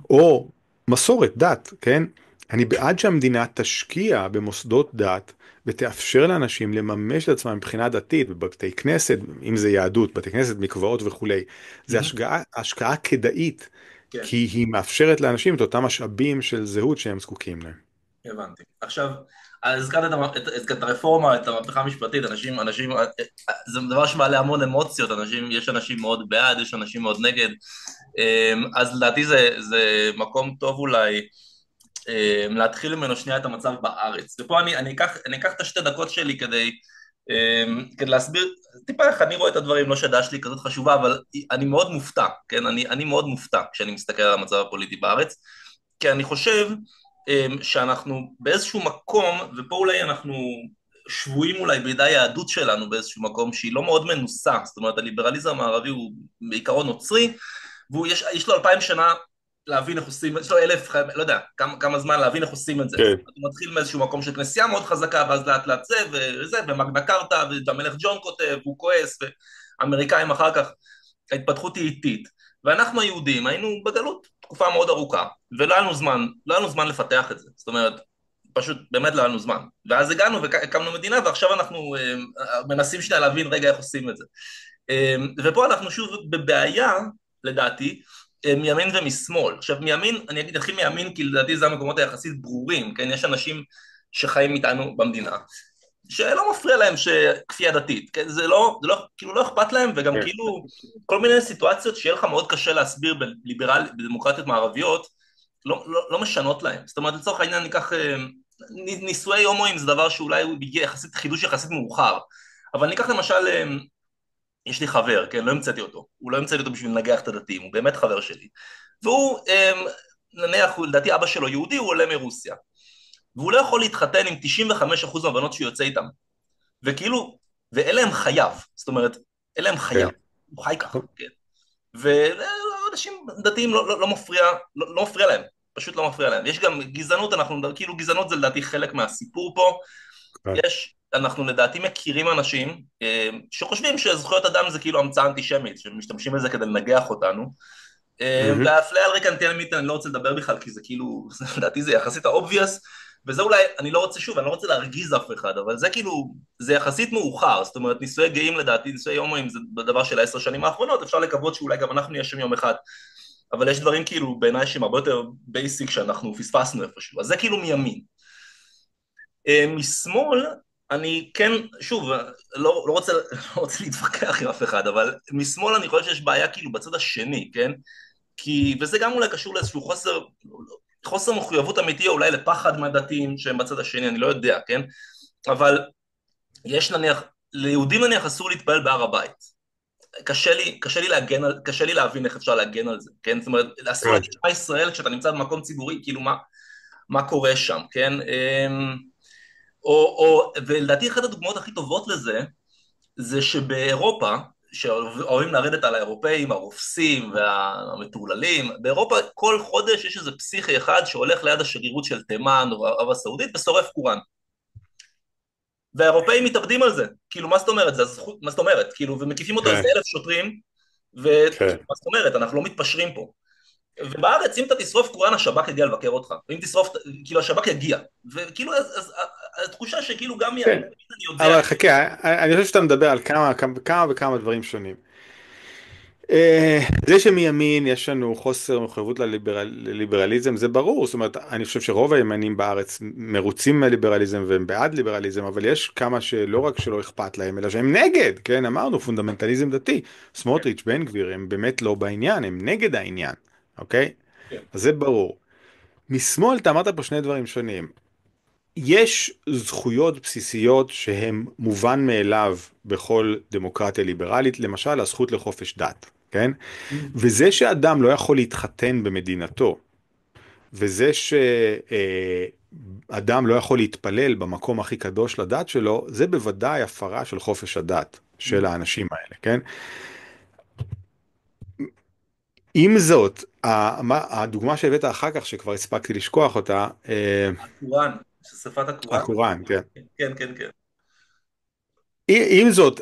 או מסורת, דת, כן? אני בעד שהמדינה תשקיע במוסדות דת, ותאפשר לאנשים לממש את עצמם מבחינה דתית, בבתי כנסת, אם זה יהדות, בתי כנסת, מקוואות וכולי. זה השקעה כדאית, כן, כי היא מאפשרת לאנשים את אותם משאבים של זהות שהם זקוקים להם. הבנתי. עכשיו, הזכרת את הרפורמה, את המהפכה המשפטית, זה דבר שמעלה המון אמוציות, יש אנשים מאוד בעד, יש אנשים מאוד נגד, אז לדעתי זה מקום טוב אולי להתחיל ממנו שנייה את המצב בארץ. ופה אני אקח את השתי דקות שלי כדי להסביר טיפה איך אני רואה את הדברים, לא שהדעה שלי כזאת חשובה, אבל אני מאוד מופתע, כן? אני מאוד מופתע כשאני מסתכל על המצב הפוליטי בארץ, כי אני חושב שאנחנו באיזשהו מקום, ופה אולי אנחנו שבויים אולי בידי היהדות שלנו באיזשהו מקום שהיא לא מאוד מנוסה, זאת אומרת הליברליזם המערבי הוא בעיקרון נוצרי, ויש לו 2000 שנה להבין איך עושים, יש לו 1000, לא יודע, כמה זמן להבין איך עושים את זה. כן. הוא מתחיל מאיזשהו מקום של כנסייה מאוד חזקה, ואז לאט לאט זה, וזה, ומגנה קרטה, והמלך ג'ון כותב, והוא כועס, ואמריקאים אחר כך, ההתפתחות היא איטית. ואנחנו היהודים היינו בגלות תקופה מאוד ארוכה, ולא היה לנו זמן, לא היה לנו זמן לפתח את זה. זאת אומרת, פשוט באמת לא היה לנו זמן. ואז הגענו והקמנו מדינה, ועכשיו אנחנו מנסים שנייה להבין רגע איך עושים את זה. ופה אנחנו שוב בבעיה, לדעתי, מימין ומשמאל. עכשיו מימין, אני אתחיל מימין כי לדעתי זה המקומות היחסית ברורים, כן? יש אנשים שחיים איתנו במדינה, שלא מפריע להם שכפייה דתית, כן? כאילו לא אכפת להם, וגם כן. כאילו כל מיני סיטואציות שיהיה לך מאוד קשה להסביר בדמוקרטיות מערביות, לא משנות להם. זאת אומרת, לצורך העניין ניקח, נישואי הומואים זה דבר שאולי הוא הגיע חידוש יחסית מאוחר, אבל ניקח למשל, יש לי חבר, כן, לא המצאתי אותו, הוא לא המצאתי אותו בשביל לנגח את הדתיים, הוא באמת חבר שלי, והוא נניח, לדעתי אבא שלו יהודי, הוא עולה מרוסיה, והוא לא יכול להתחתן עם 95% מהבנות שהוא יוצא איתם, וכאילו, ואלה הם חייו, זאת אומרת, אלה הם חייו, כן. הוא חי ככה, כן. ואנשים דתיים לא מפריע, לא מפריע להם, פשוט לא מפריע להם. יש גם גזענות, כאילו גזענות זה לדעתי חלק מהסיפור פה. כן. אנחנו לדעתי מכירים אנשים שחושבים שזכויות אדם זה כאילו המצאה אנטישמית, שמשתמשים בזה כדי לנגח אותנו. מהמם. והאפליה על רקע נטייה מינית אני לא רוצה לדבר בכלל, כי זה כאילו, לדעתי זה יחסית האובייס, וזה אולי, אני לא רוצה, שוב, אני לא רוצה להרגיז אף אחד, אבל זה כאילו, זה יחסית מאוחר, זאת אומרת, נישואי גאים לדעתי, נישואי הומואים זה בדבר של 10 שנים האחרונות, אפשר לקוות שאולי גם אנחנו נהיה שם יום אחד, אבל יש דברים כאילו בעיניי שהם הרבה יותר בייסיק שאנחנו פספסנו איפשהו, אז זה כאילו מימין. משמאל, אני כן, שוב, לא רוצה להתווכח עם אף אחד, אבל משמאל אני חושב שיש בעיה כאילו בצד השני, כן? וזה גם אולי קשור לאיזשהו חוסר מחויבות אמיתי, או אולי לפחד מהדתיים שהם בצד השני, אני לא יודע, כן? אבל יש נניח, ליהודים נניח אסור להתפלל בהר הבית. קשה לי להבין איך אפשר להגן על זה, כן? זאת אומרת, אסור כן. להגיד שמע ישראל כשאתה נמצא במקום ציבורי, כאילו מה קורה שם, כן? ולדעתי אחת הדוגמאות הכי טובות לזה, זה שבאירופה, שאוהבים לרדת על האירופאים, הרופסים והמטורללים, באירופה כל חודש יש איזה פסיכי אחד שהולך ליד השגרירות של תימן או ערב הסעודית ושורף קוראן. והאירופאים מתאבדים על זה, כאילו מה זאת אומרת, זה הזכות, מה זאת אומרת, כאילו, ומקיפים אותו כן. איזה 1,000 שוטרים, וכאילו כן. מה זאת אומרת, אנחנו לא מתפשרים פה. ובארץ אם אתה תשרוף קוראן השב"כ יגיע לבקר אותך, ואם תשרוף, כאילו השב"כ יגיע, וכאילו אז התחושה שכאילו גם כן. מימין אני יודע, אבל חכה, אני חושב שאתה מדבר על כמה וכמה דברים שונים. זה שמימין יש לנו חוסר מחויבות לליברליזם זה ברור, זאת אומרת אני חושב שרוב הימנים בארץ מרוצים מהליברליזם והם בעד ליברליזם, אבל יש כמה שלא רק שלא אכפת להם אלא שהם נגד, כן, אמרנו פונדמנטליזם דתי, סמוטריץ' בן גביר הם באמת לא בעניין, הם נגד העניין, אוקיי? כן. אז זה ברור. משמאל אתה אמרת פה שני דברים שונים. יש זכויות בסיסיות שהן מובן מאליו בכל דמוקרטיה ליברלית, למשל הזכות לחופש דת, כן? וזה שאדם לא יכול להתחתן במדינתו, וזה שאדם לא יכול להתפלל במקום הכי קדוש לדת שלו, זה בוודאי הפרה של חופש הדת של האנשים האלה, כן? עם זאת, הדוגמה שהבאת אחר כך, שכבר הספקתי לשכוח אותה, הקוראן, ששפת הקוראן, הקוראן, כן. כן כן כן, עם זאת,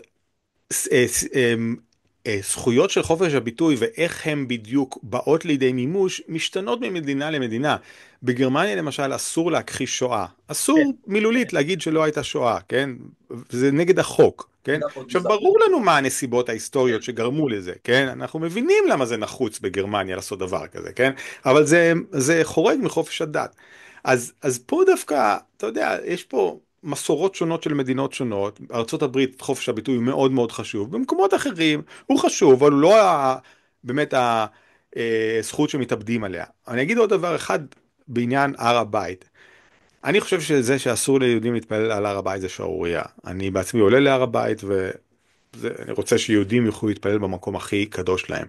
זכויות של חופש הביטוי ואיך הן בדיוק באות לידי מימוש משתנות ממדינה למדינה. בגרמניה למשל אסור להכחיש שואה. כן, אסור מילולית להגיד שלא הייתה שואה, כן? זה נגד החוק, כן? נכון, עכשיו ניסחתי, ברור לנו מה הנסיבות ההיסטוריות כן, שגרמו לזה, כן? אנחנו מבינים למה זה נחוץ בגרמניה לעשות דבר כזה, כן? אבל זה חורג מחופש הדת. אז פה דווקא, אתה יודע, יש פה מסורות שונות של מדינות שונות, ארצות הברית חופש הביטוי הוא מאוד מאוד חשוב, במקומות אחרים הוא חשוב, אבל הוא לא באמת הזכות שמתאבדים עליה. אני אגיד עוד דבר אחד בעניין הר הבית. אני חושב שזה שאסור ליהודים להתפלל על הר הבית זה שערורייה. אני בעצמי עולה להר הבית ואני רוצה שיהודים יוכלו להתפלל במקום הכי קדוש להם.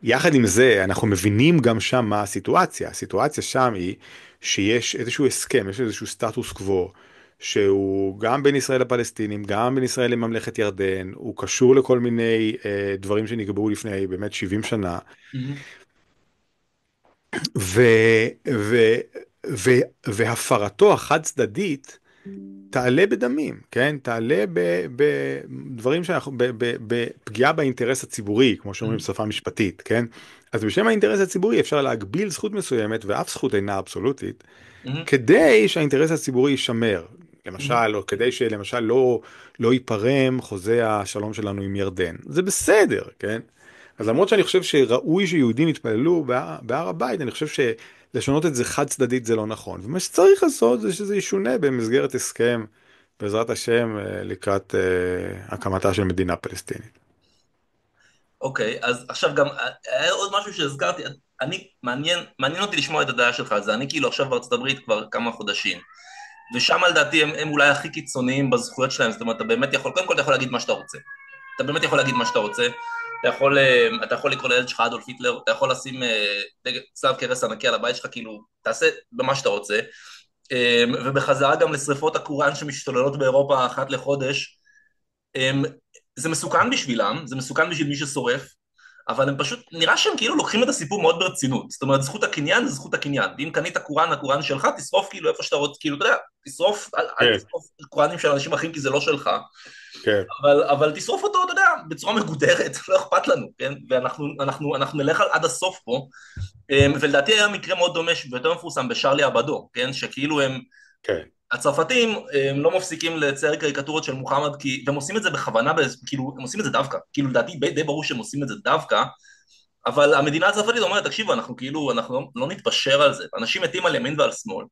יחד עם זה, אנחנו מבינים גם שם מה הסיטואציה. הסיטואציה שם היא שיש איזשהו הסכם, יש איזשהו סטטוס קוו, שהוא גם בין ישראל לפלסטינים, גם בין ישראל לממלכת ירדן, הוא קשור לכל מיני דברים שנקבעו לפני באמת 70 שנה, ו, ו, ו, והפרתו החד צדדית תעלה בדמים, כן? תעלה בדברים שאנחנו, בפגיעה באינטרס הציבורי, כמו שאומרים בשפה משפטית, כן? אז בשם האינטרס הציבורי אפשר להגביל זכות מסוימת, ואף זכות אינה אבסולוטית, כדי שהאינטרס הציבורי יישמר. למשל, או כדי שלמשל לא ייפרם חוזה השלום שלנו עם ירדן. זה בסדר, כן? אז למרות שאני חושב שראוי שיהודים יתפללו בהר הבית, אני חושב שלשנות את זה חד צדדית זה לא נכון. ומה שצריך לעשות זה שזה ישונה במסגרת הסכם, בעזרת השם, לקראת הקמתה של מדינה פלסטינית. אוקיי, אז עכשיו גם היה עוד משהו שהזכרתי, מעניין אותי לשמוע את הדעה שלך על זה, אני כאילו עכשיו בארצות הברית כבר כמה חודשים, ושם לדעתי הם אולי הכי קיצוניים בזכויות שלהם, זאת אומרת, אתה באמת יכול, קודם כל אתה יכול להגיד מה שאתה רוצה, אתה באמת יכול להגיד מה שאתה רוצה, אתה יכול לקרוא לילד שלך אדולף היטלר, אתה יכול לשים צלב קרס ענקי על הבית שלך, כאילו, תעשה במה שאתה רוצה. ובחזרה גם לשריפות הקוראן שמשתוללות באירופה אחת לחודש, זה מסוכן בשבילם, זה מסוכן בשביל מי ששורף, אבל הם פשוט, נראה שהם כאילו לוקחים את הסיפור מאוד ברצינות. זאת אומרת, זכות הקניין זה זכות הקניין. ואם קנית קוראן, הקוראן שלך, תשרוף כאילו איפה שאתה רוצה, כאילו, אתה יודע, תשרוף, אל כן, תשרוף קוראנים של אנשים אחרים כי זה לא שלך, כן, אבל תשרוף אותו, אתה יודע, בצורה מגודרת, לא אכפת לנו, כן? ואנחנו נלך עד הסוף פה, ולדעתי היה מקרה מאוד דומה ויותר מפורסם בשרלי אבדו, כן? שכאילו הם, כן. הצרפתים הם לא מפסיקים לצייר קריקטורות של מוחמד, והם עושים את זה בכוונה, כאילו, הם עושים את זה דווקא, כאילו לדעתי די ברור שהם עושים את זה דווקא, אבל המדינה הצרפתית אומרת, תקשיבו, אנחנו כאילו, אנחנו לא נתפשר על זה, אנשים מתים על ימין ועל שמאל,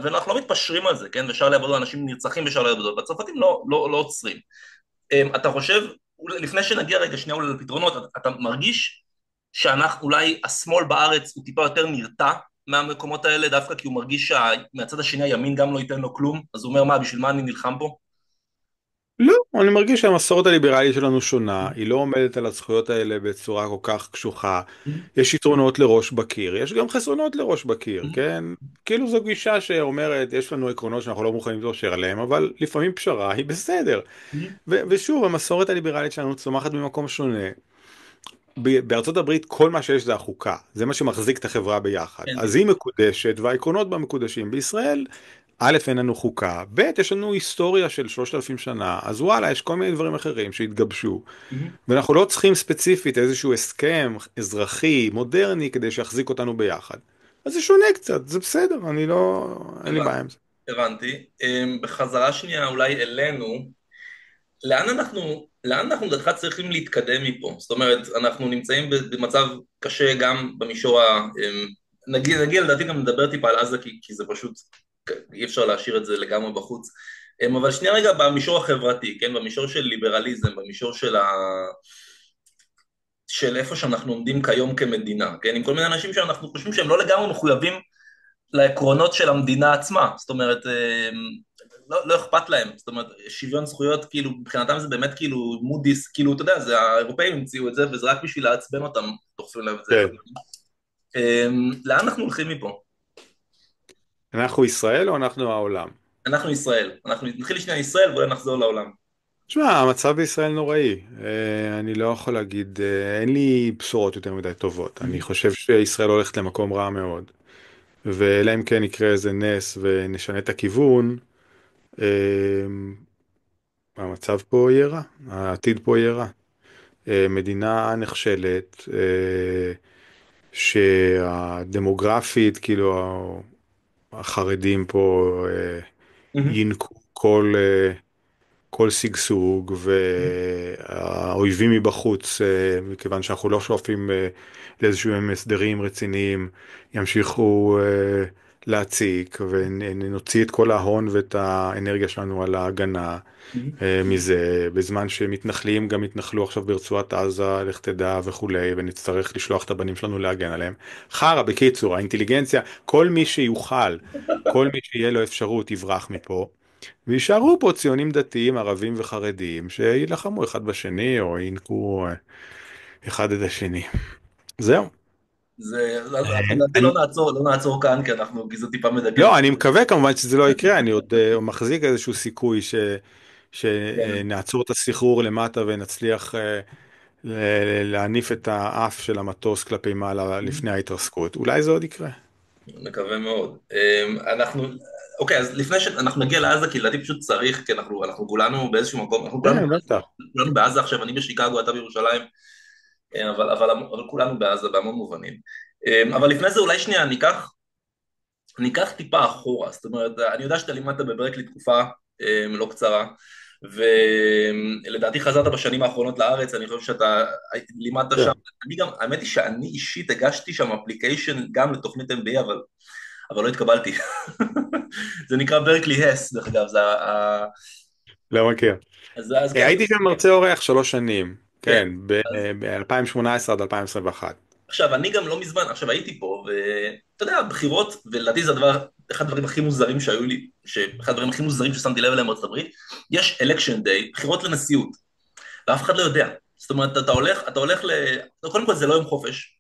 ואנחנו לא מתפשרים על זה, כן? ושרלי אבדו, אנשים נרצחים בשרלי אבדו, והצרפתים לא עוצרים. אתה חושב, לפני שנגיע רגע שנייה אולי לפתרונות, אתה מרגיש שאנחנו, אולי השמאל בארץ הוא טיפה יותר נרתע מהמקומות האלה, דווקא כי הוא מרגיש שמהצד השני הימין גם לא ייתן לו כלום, אז הוא אומר, מה, בשביל מה אני נלחם פה? לא, אני מרגיש שהמסורת הליברלית שלנו שונה, היא לא עומדת על הזכויות האלה בצורה כל כך קשוחה. יש יתרונות לראש בקיר, יש גם חסרונות לראש בקיר, כן? כאילו זו גישה שאומרת, יש לנו עקרונות שאנחנו לא מוכנים להתפשר עליהם, אבל לפעמים פשרה היא בסדר. ושוב, המסורת הליברלית שלנו צומחת במקום שונה. בארצות הברית כל מה שיש זה החוקה, זה מה שמחזיק את החברה ביחד. כן, אז בדיוק. היא מקודשת והעקרונות בה מקודשים. בישראל, א', אין לנו חוקה, ב', יש לנו היסטוריה של 3,000 שנה, אז וואלה, יש כל מיני דברים אחרים שהתגבשו, ואנחנו לא צריכים ספציפית איזשהו הסכם אזרחי, מודרני, כדי שיחזיק אותנו ביחד. אז זה שונה קצת, זה בסדר, אני לא, אין לי בעיה עם זה. הבנתי. בחזרה שנייה אולי אלינו, לאן אנחנו לדעתך צריכים להתקדם מפה? זאת אומרת, אנחנו נמצאים במצב קשה גם במישור נגיע לדעתי גם לדבר טיפה על עזה, כי זה פשוט, אי אפשר להשאיר את זה לגמרי בחוץ. אבל שנייה רגע במישור החברתי, כן? במישור של ליברליזם, במישור של איפה שאנחנו עומדים כיום כמדינה, כן? עם כל מיני אנשים שאנחנו חושבים שהם לא לגמרי מחויבים לעקרונות של המדינה עצמה, זאת אומרת, לא אכפת להם, זאת אומרת, שוויון זכויות, כאילו, מבחינתם זה באמת כאילו מודיס, כאילו, אתה יודע, זה האירופאים המציאו את זה, וזה רק בשביל לעצבן אותם, דוחפים להם את זה. כן. לאן אנחנו הולכים מפה? אנחנו ישראל או אנחנו העולם? אנחנו ישראל, אנחנו נתחיל שנייה ישראל, ואולי נחזור לעולם. תשמע, המצב בישראל נוראי. אני לא יכול להגיד, אין לי בשורות יותר מדי טובות. אני חושב שישראל הולכת למקום רע מאוד. ואלא אם כן יקרה איזה נס ונשנה את הכיוון, אה, המצב פה יהיה רע, העתיד פה יהיה רע. מדינה נחשלת, שהדמוגרפית, כאילו, החרדים פה ינקו כל שגשוג, והאויבים מבחוץ, מכיוון שאנחנו לא שואפים לאיזשהם הסדרים רציניים, ימשיכו להציק, ונוציא את כל ההון ואת האנרגיה שלנו על ההגנה מזה, בזמן שמתנחלים גם יתנחלו עכשיו ברצועת עזה, לך תדע וכולי, ונצטרך לשלוח את הבנים שלנו להגן עליהם. חרא, בקיצור, האינטליגנציה, כל מי שיוכל, כל מי שיהיה לו אפשרות יברח מפה. וישארו פה ציונים דתיים, ערבים וחרדים, שילחמו אחד בשני, או ינקו אחד את השני. זהו. אז לדעתי אני, לא נעצור כאן, כי זה טיפה מדכא. לא, אני מקווה כמובן שזה לא יקרה, אני עוד מחזיק איזשהו סיכוי כן, שנעצור את הסחרור למטה ונצליח להניף את האף של המטוס כלפי מעלה לפני ההתרסקות. אולי זה עוד יקרה. מקווה מאוד. אוקיי, אז לפני שאנחנו נגיע לעזה, כי לדעתי פשוט צריך, כי אנחנו כולנו באיזשהו מקום, אנחנו כן, בטח. כולנו בעזה עכשיו, אני בשיקגו, אתה בירושלים, אבל כולנו בעזה בהמון מובנים. אבל לפני זה אולי שנייה, ניקח טיפה אחורה, זאת אומרת, אני יודע שאתה לימדת בברקלי תקופה לא קצרה, ולדעתי חזרת בשנים האחרונות לארץ, אני חושב שאתה לימדת שם, כן. האמת היא שאני אישית הגשתי שם אפליקיישן גם לתוכנית MBA, אבל לא התקבלתי. זה נקרא ברקלי הס, דרך אגב, לא מכיר. אז כן, הייתי שם מרצה אורח 3 שנים, כן. כן, ב-2018 עד 2021. עכשיו, אני גם לא מזמן, עכשיו הייתי פה, ואתה יודע, בחירות, ולדעתי זה אחד הדברים הכי מוזרים שהיו לי, אחד הדברים הכי מוזרים ששמתי לב אליהם בארצות הברית, יש אלקשן דיי, בחירות לנשיאות, ואף אחד לא יודע. זאת אומרת, אתה הולך קודם כל זה לא יום חופש,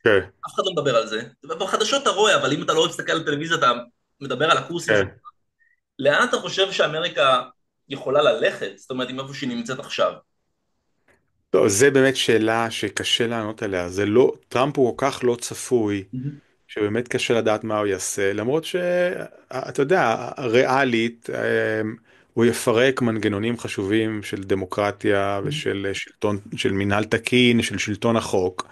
כן, אף אחד לא מדבר על זה. בחדשות אתה רואה, אבל אם אתה לא אוהב להסתכל על טלוויזיה, אתה מדבר על הקורסים שלך. כן. לאן אתה חושב שאמריקה יכולה ללכת? זאת אומרת, עם איפה שהיא נמצאת עכשיו. לא, זה באמת שאלה שקשה לענות עליה. זה לא, טראמפ הוא כל כך לא צפוי, מהמם, שבאמת קשה לדעת מה הוא יעשה, למרות שאתה יודע, ריאלית, הוא יפרק מנגנונים חשובים של דמוקרטיה מהמם, ושל שלטון, של מינהל תקין, של שלטון החוק,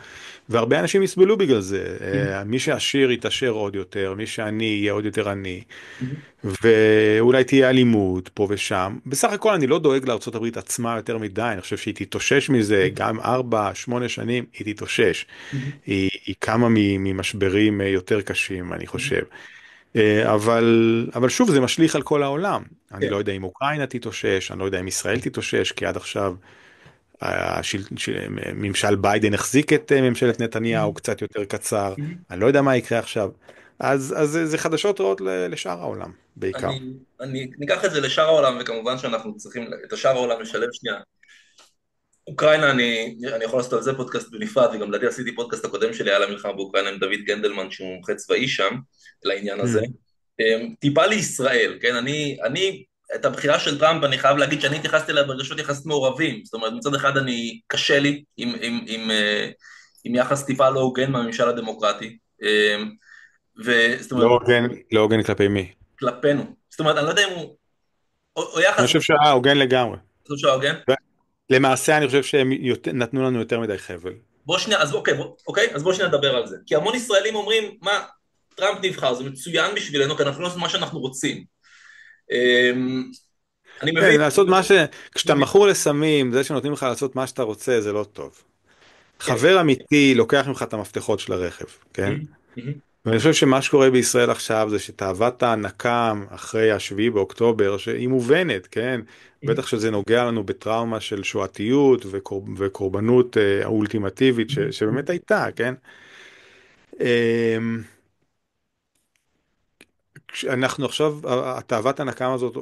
והרבה אנשים יסבלו בגלל זה. מהמם, מי שעשיר יתעשר עוד יותר, מי שעני יהיה עוד יותר עני, מהמם, ואולי תהיה אלימות פה ושם. בסך הכל אני לא דואג לארצות הברית עצמה יותר מדי, אני חושב שהיא תתאושש מזה, גם 4, 8 שנים היא תתאושש. מהמם, היא קמה ממשברים יותר קשים, אני מהמם. חושב. אבל שוב, זה משליך על כל העולם. אני כן. לא יודע אם אוקראינה תתאושש, אני לא יודע אם ישראל תתאושש, כי עד עכשיו ממשל ביידן החזיק את ממשלת נתניהו מהמם, קצת יותר קצר. מהמם. אני לא יודע מה יקרה עכשיו. אז זה חדשות רעות לשאר העולם, בעיקר. אני ניקח את זה לשאר העולם, וכמובן שאנחנו צריכים את השאר העולם לשלב שנייה. אוקראינה, אני יכול לעשות על זה פודקאסט בנפרד, וגם לדעתי עשיתי פודקאסט הקודם שלי על המלחמה באוקראינה עם דוד גנדלמן, שהוא מומחה צבאי שם, לעניין הזה. Mm. טיפה לישראל, כן? את הבחירה של טראמפ, אני חייב להגיד שאני התייחסתי אליה ברגשות יחסית מעורבים. זאת אומרת, מצד אחד קשה לי עם יחס טיפה לא הוגן מהממשל הדמוקרטי. וזאת אומרת, לא הוגן כלפי מי? כלפינו. זאת אומרת, אני לא יודע אם הוא, או אני יחס, חושב שהיה הוגן לגמרי. חושב שהוא הוגן. למעשה אני חושב שהם נתנו לנו יותר מדי חבל. בוא שנייה, אז אוקיי, אז בוא שנייה נדבר על זה. כי המון ישראלים אומרים, מה, טראמפ נבחר, זה מצוין בשבילנו, כי אנחנו לא עושים מה שאנחנו רוצים. אמ, אני מבין, כן, לעשות מה ש... אני כשאתה מבין, מכור לסמים, זה שנותנים לך לעשות מה שאתה רוצה, זה לא טוב. כן. חבר אמיתי לוקח ממך את המפתחות של הרכב, כן? מהמם, מהמם, ואני חושב שמה שקורה בישראל עכשיו זה שתאוות הנקם אחרי השביעי באוקטובר, שהיא מובנת, כן? מהמם, בטח שזה נוגע לנו בטראומה של שואתיות וקורבנות האולטימטיבית מהמם, שבאמת הייתה, כן? אמ, אנחנו עכשיו, תאוות הנקם הזאת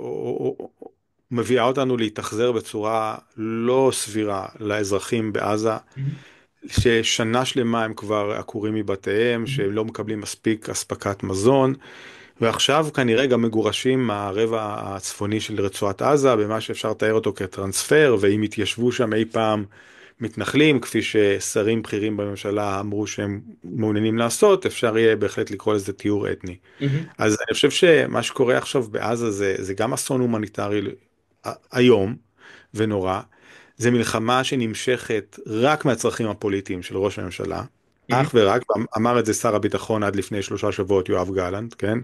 מביאה אותנו להתאכזר בצורה לא סבירה לאזרחים בעזה, מהמם, ששנה שלמה הם כבר עקורים מבתיהם, מהמם, שהם לא מקבלים מספיק אספקת מזון, ועכשיו כנראה גם מגורשים מהרבע הצפוני של רצועת עזה, במה שאפשר לתאר אותו כטרנספר, ואם יתיישבו שם אי פעם מתנחלים, כפי ששרים בכירים בממשלה אמרו שהם מעוניינים לעשות, אפשר יהיה בהחלט לקרוא לזה טיהור אתני. מהמם, אז אני חושב שמה שקורה עכשיו בעזה זה גם אסון הומניטרי איום ונורא. זה מלחמה שנמשכת רק מהצרכים הפוליטיים של ראש הממשלה. מהמם, אך ורק, אמר את זה שר הביטחון עד לפני 3 שבועות, יואב גלנט, כן?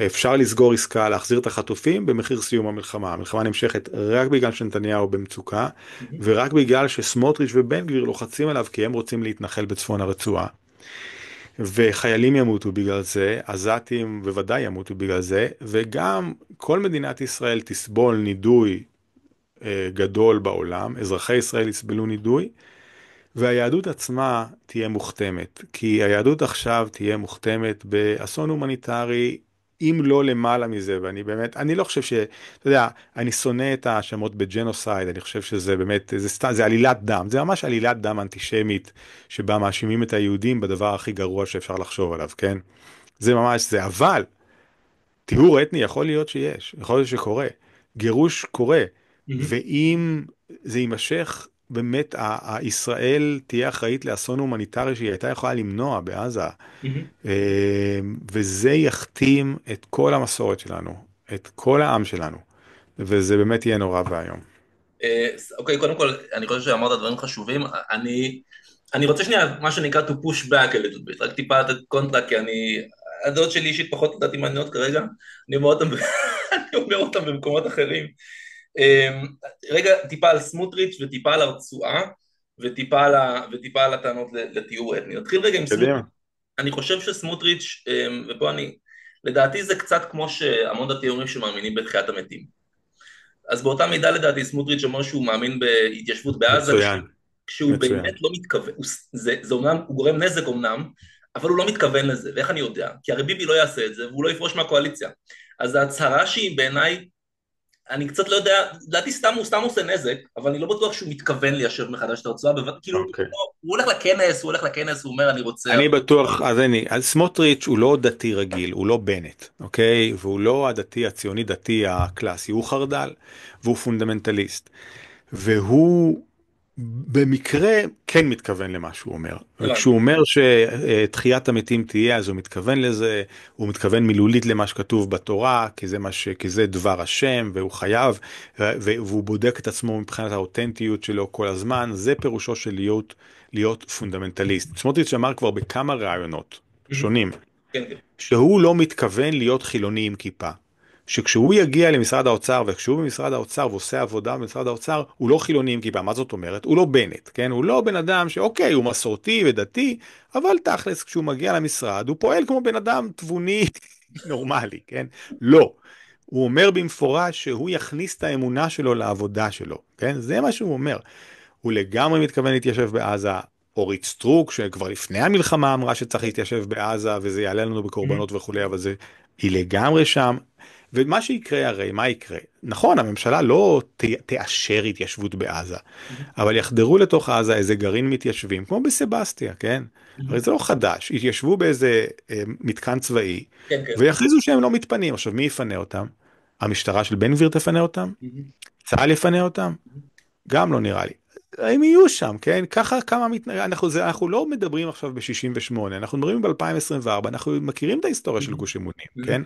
אפשר לסגור עסקה, להחזיר את החטופים במחיר סיום המלחמה. המלחמה נמשכת רק בגלל שנתניהו במצוקה, מהמם, ורק בגלל שסמוטריץ' ובן גביר לוחצים עליו כי הם רוצים להתנחל בצפון הרצועה. וחיילים ימותו בגלל זה, עזתים בוודאי ימותו בגלל זה, וגם כל מדינת ישראל תסבול נידוי גדול בעולם, אזרחי ישראל יסבלו נידוי, והיהדות עצמה תהיה מוכתמת, כי היהדות עכשיו תהיה מוכתמת באסון הומניטרי, אם לא למעלה מזה, ואני באמת, אני לא חושב אתה יודע, אני שונא את ההאשמות בג'נוסייד, אני חושב שזה באמת, זה עלילת דם, זה ממש עלילת דם אנטישמית, שבה מאשימים את היהודים בדבר הכי גרוע שאפשר לחשוב עליו, כן? זה ממש זה, אבל טיהור אתני יכול להיות שיש, יכול להיות שקורה, גירוש קורה, מהמם, ואם זה יימשך, באמת ישראל תהיה אחראית לאסון הומניטרי שהיא הייתה יכולה למנוע בעזה, מהמם. וזה יכתים את כל המסורת שלנו, את כל העם שלנו, וזה באמת יהיה נורא ואיום. אוקיי, קודם כל, אני חושב שאמרת דברים חשובים. אני רוצה שנייה, מה שנקרא to push back a little bit, רק טיפה לתת קונטרה, כי הדעות שלי אישית פחות לדעתי מעניינות כרגע, אני אומר אותם, אני אומר אותם במקומות אחרים. רגע, טיפה על סמוטריץ' וטיפה על הרצועה, וטיפה על הטענות לטיהור אתני. נתחיל רגע עם סמוטריץ'. יודעים? אני חושב שסמוטריץ', ופה לדעתי זה קצת כמו שהמון דתי אומרים שמאמינים בתחיית המתים. אז באותה מידה לדעתי סמוטריץ' אומר שהוא מאמין בהתיישבות בעזה, מצוין, כשהוא מצוין. באמת לא מתכוון, זה אומנם, הוא גורם נזק אומנם, אבל הוא לא מתכוון לזה, ואיך אני יודע? כי הרי ביבי לא יעשה את זה, והוא לא יפרוש מהקואליציה. אז ההצהרה שהיא בעיניי אני קצת לא יודע, לדעתי סתם הוא סתם עושה נזק, אבל אני לא בטוח שהוא מתכוון ליישב מחדש את הרצועה, כאילו, אוקיי. הוא הולך לכנס, הוא הולך לכנס, הוא אומר אני רוצה... אני בטוח, אז סמוטריץ' הוא לא דתי רגיל, הוא לא בנט, אוקיי? והוא לא הדתי הציוני דתי הקלאסי, הוא חרד"ל, והוא פונדמנטליסט. והוא במקרה כן מתכוון למה שהוא אומר. הבנתי. וכשהוא אומר שתחיית המתים תהיה, אז הוא מתכוון לזה, הוא מתכוון מילולית למה שכתוב בתורה, כי זה דבר השם, והוא חייב, והוא בודק את עצמו מבחינת האותנטיות שלו כל הזמן, זה פירושו של להיות פונדמנטליסט. סמוטריץ' אמר כבר בכמה ראיונות שונים, כן, כן. שהוא לא מתכוון להיות חילוני עם כיפה. שכשהוא יגיע למשרד האוצר, וכשהוא במשרד האוצר ועושה עבודה במשרד האוצר, הוא לא חילוני עם כיפה. מה זאת אומרת? הוא לא בנט, כן? הוא לא בן אדם שאוקיי, הוא מסורתי ודתי, אבל תכלס, כשהוא מגיע למשרד, הוא פועל כמו בן אדם תבוני נורמלי, כן? לא. הוא אומר במפורש שהוא יכניס את האמונה שלו לעבודה שלו, כן? זה מה שהוא אומר. הוא לגמרי מתכוון להתיישב בעזה. אורית סטרוק, שכבר לפני המלחמה אמרה שצריך להתיישב בעזה, וזה יעלה לנו בקורבנות וכולי, אבל היא לגמרי שם. ומה שיקרה הרי, מה יקרה? נכון, הממשלה לא תאשר התיישבות בעזה, אבל יחדרו לתוך עזה איזה גרעין מתיישבים, כמו בסבסטיה, כן? הרי זה לא חדש, יתיישבו באיזה מתקן צבאי, כן, כן. ויכריזו שהם לא מתפנים. עכשיו, מי יפנה אותם? המשטרה של בן גביר תפנה אותם? צה"ל יפנה אותם? גם לא נראה לי. הם יהיו שם, כן? ככה כמה אנחנו לא מדברים עכשיו ב-68, אנחנו מדברים ב-2024, אנחנו מכירים את ההיסטוריה של גוש אמונים, כן?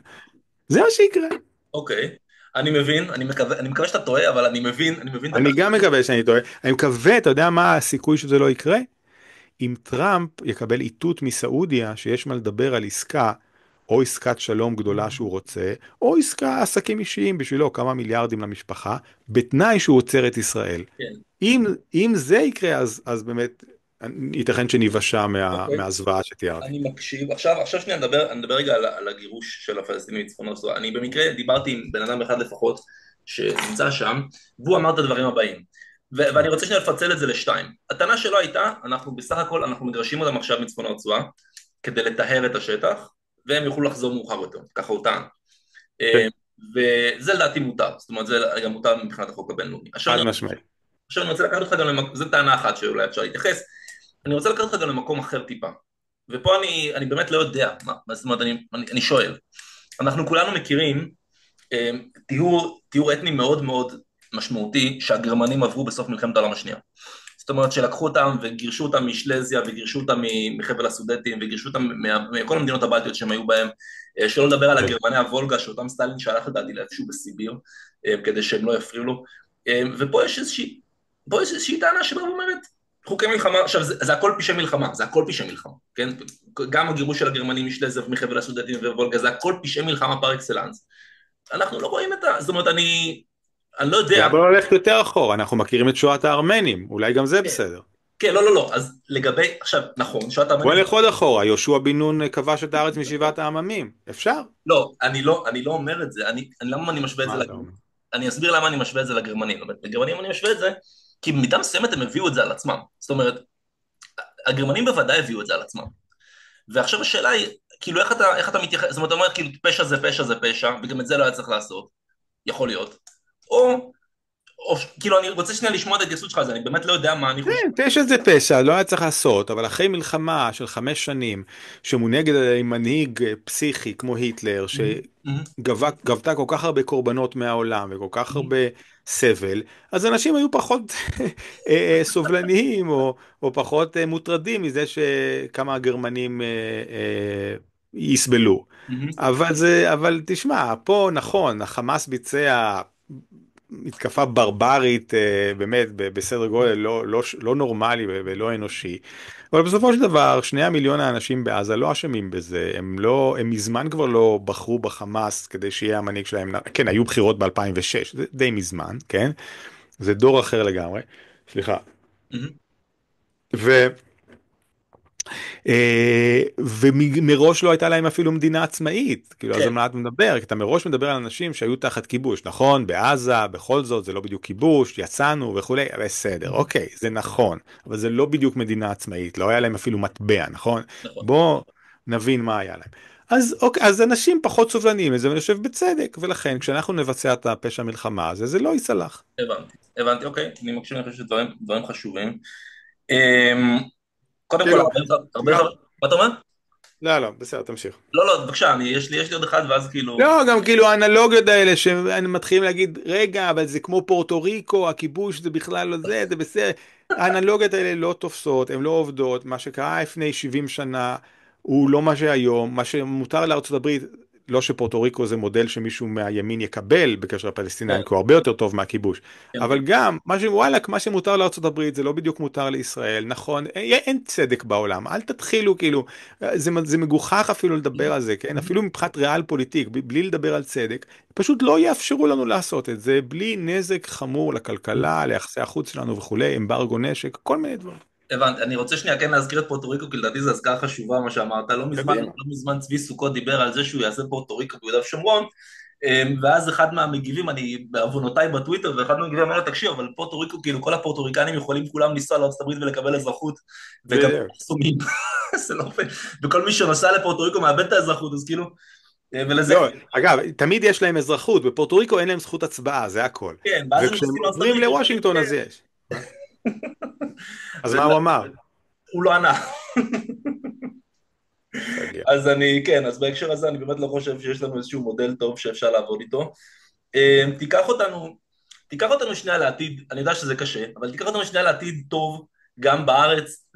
זה מה שיקרה. אוקיי. אני מבין, אני מקווה שאתה טועה, אבל אני מבין את אני גם התרחיש. מקווה שאני טועה. אני מקווה, אתה יודע מה הסיכוי שזה לא יקרה? אם טראמפ יקבל איתות מסעודיה שיש מה לדבר על עסקה, או עסקת שלום גדולה שהוא רוצה, או עסקה עסקים אישיים בשבילו, כמה מיליארדים למשפחה, בתנאי שהוא עוצר את ישראל. כן. אם זה יקרה, אז באמת ייתכן שניוושע אוקיי. מהזוועה שתיארתי. אני מקשיב. עכשיו שנייה נדבר רגע על הגירוש של הפלסטינים מצפון הרצועה. אני במקרה דיברתי עם בן אדם אחד לפחות שנמצא שם, והוא אמר את הדברים הבאים. ואני רוצה שנייה לפצל את זה לשתיים. הטענה שלו הייתה, אנחנו בסך הכל, אנחנו מגרשים אותם עכשיו מצפון הרצועה, כדי לטהר את השטח, והם יוכלו לחזור מאוחר יותר, ככה הוא טען. כן, וזה לדעתי מותר, זאת אומרת זה גם מותר מבחינת החוק הבינלאומי. חד משמעי. עכשיו אני רוצה לקחת אותך גם למקום, זו טענה אחת שאולי אפשר להתייחס, אני רוצה לקחת אותך גם למקום אחר טיפה. ופה אני באמת לא יודע, זאת אומרת, אני שואל. אנחנו כולנו מכירים טיהור אתני מאוד מאוד משמעותי שהגרמנים עברו בסוף מלחמת העולם השנייה. זאת אומרת שלקחו אותם וגירשו אותם משלזיה וגירשו אותם מחבל הסודטים וגירשו אותם מכל המדינות הבלטיות שהם היו בהם, שלא לדבר על כן. הגרמני הוולגה שאותם סטלין שלח לדעתי לאיפשהו בסיביר כדי שהם לא יפריעו לו. ופה יש איזושהי טענה שבאה ואומרת חוקי מלחמה, עכשיו זה הכל פשעי מלחמה, זה הכל פשעי מלחמה, כן? גם הגירוש של הגרמנים משלזיה ומחבל הסודטים ווולגה זה הכל פשעי מלחמה פר אקסלנס. אנחנו לא רואים את זאת אומרת אני לא יודע. בוא נלך יותר אחורה, אנחנו מכירים את שואת הארמנים, אולי גם זה כן, בסדר. כן, לא, לא, לא, אז לגבי, עכשיו, נכון, שאתה בוא מניח, נלך עוד אחורה, יהושע בן נון כבש את הארץ משבעת העממים, אפשר? לא, אני לא אומר את זה, למה אני משווה את זה מה אתה אומר? אני אסביר למה אני משווה את זה לגרמנים, זאת אומרת, לגרמנים אני משווה את זה, כי במידה מסוימת הם הביאו את זה על עצמם, זאת אומרת, הגרמנים בוודאי הביאו את זה על עצמם, ועכשיו השאלה היא, כאילו, איך אתה מתייחס, זאת אומרת, אתה אומר, כאילו, פשע זה פשע זה פשע, וגם את זה לא היה צריך לעשות, יכול להיות, או, או כאילו, אני רוצה שנייה לשמוע את הגסות שלך, אז אני באמת לא יודע מה אני חושב. כן, פשע זה פשע, לא היה צריך לעשות, אבל אחרי מלחמה של 5 שנים, שמונהגת על ידי מנהיג פסיכי כמו היטלר, שגבתה כל כך הרבה קורבנות מהעולם וכל כך הרבה סבל, אז אנשים היו פחות סובלניים או פחות מוטרדים מזה שכמה הגרמנים יסבלו. אבל תשמע, פה נכון, החמאס ביצע מתקפה ברברית באמת בסדר גודל לא נורמלי ולא אנושי. אבל בסופו של דבר 2 מיליון האנשים בעזה לא אשמים בזה, הם מזמן כבר לא בחרו בחמאס כדי שיהיה המנהיג שלהם, כן היו בחירות ב-2006, זה די מזמן, כן? זה דור אחר לגמרי, סליחה. ומראש לא הייתה להם אפילו מדינה עצמאית, כאילו אז כן. על מה אתה מדבר? כי אתה מראש מדבר על אנשים שהיו תחת כיבוש, נכון, בעזה, בכל זאת זה לא בדיוק כיבוש, יצאנו וכולי, בסדר, אוקיי, זה נכון, אבל זה לא בדיוק מדינה עצמאית, לא היה להם אפילו מטבע, נכון? נכון. בוא נבין מה היה להם. אז אוקיי, אז אנשים פחות סובלניים לזה, ואני חושב בצדק, ולכן כשאנחנו נבצע את הפשע המלחמה הזה, זה לא ייסלח. הבנתי, אוקיי, אני מקשיב, אני חושב שדברים חשובים. אמ, קודם כל, כאילו, הרבה גם, חברים, מה אתה אומר? לא, לא, בסדר, תמשיך. לא, לא, בבקשה, יש לי עוד אחד, ואז כאילו, לא, גם כאילו האנלוגיות האלה שמתחילים להגיד, רגע, אבל זה כמו פורטו ריקו, הכיבוש זה בכלל לא זה, זה בסדר. האנלוגיות האלה לא תופסות, הן לא עובדות, מה שקרה לפני 70 שנה הוא לא מה שהיום, מה שמותר לארצות הברית, לא שפורטו ריקו זה מודל שמישהו מהימין יקבל בקשר לפלסטינאים, כן, כי הוא הרבה יותר טוב מהכיבוש, כן, אבל כן. גם, וואלכ, מה שמותר לארצות הברית זה לא בדיוק מותר לישראל, נכון, אין צדק בעולם, אל תתחילו כאילו, זה מגוחך אפילו לדבר על זה, כן? אפילו מבחינת ריאל פוליטיק, בלי לדבר על צדק, פשוט לא יאפשרו לנו לעשות את זה, בלי נזק חמור לכלכלה, ליחסי החוץ שלנו וכולי, אמברגו נשק, כל מיני דברים. הבנתי, אני רוצה שנייה כן להזכיר את פורטו ריקו, כי לדעתי זו הזכרה חשובה מה שאמרת, קדימה. לא מזמן צבי סוכות דיבר על זה שהוא יעשה פורטו ריקו ביהודה ושומרון, ואז אחד מהמגיבים, אני בעוונותיי בטוויטר, ואחד מהמגיבים אמר לו, תקשיב, אבל פורטו ריקו, כאילו כל הפורטוריקנים יכולים כולם לנסוע לארצות הברית ולקבל אזרחות, וגם בדיוק. חסומים, זה לא עובד, וכל מי שנוסע לפורטו ריקו מאבד את האזרחות, אז כאילו, ולזה, לא, אגב, תמיד יש להם אזרחות, בפורטו ריקו אין להם זכות הצבעה, זה הכל. כן, ואז הם וכשהם נוסעים לארצות עוברים הברית, הם אומרים, לוושינגטון אז יש. אז מה הוא אמר? הוא לא ענה. תגיע. אז כן, אז בהקשר הזה אני באמת לא חושב שיש לנו איזשהו מודל טוב שאפשר לעבוד איתו. תיקח אותנו שנייה לעתיד, אני יודע שזה קשה, אבל תיקח אותנו שנייה לעתיד טוב גם בארץ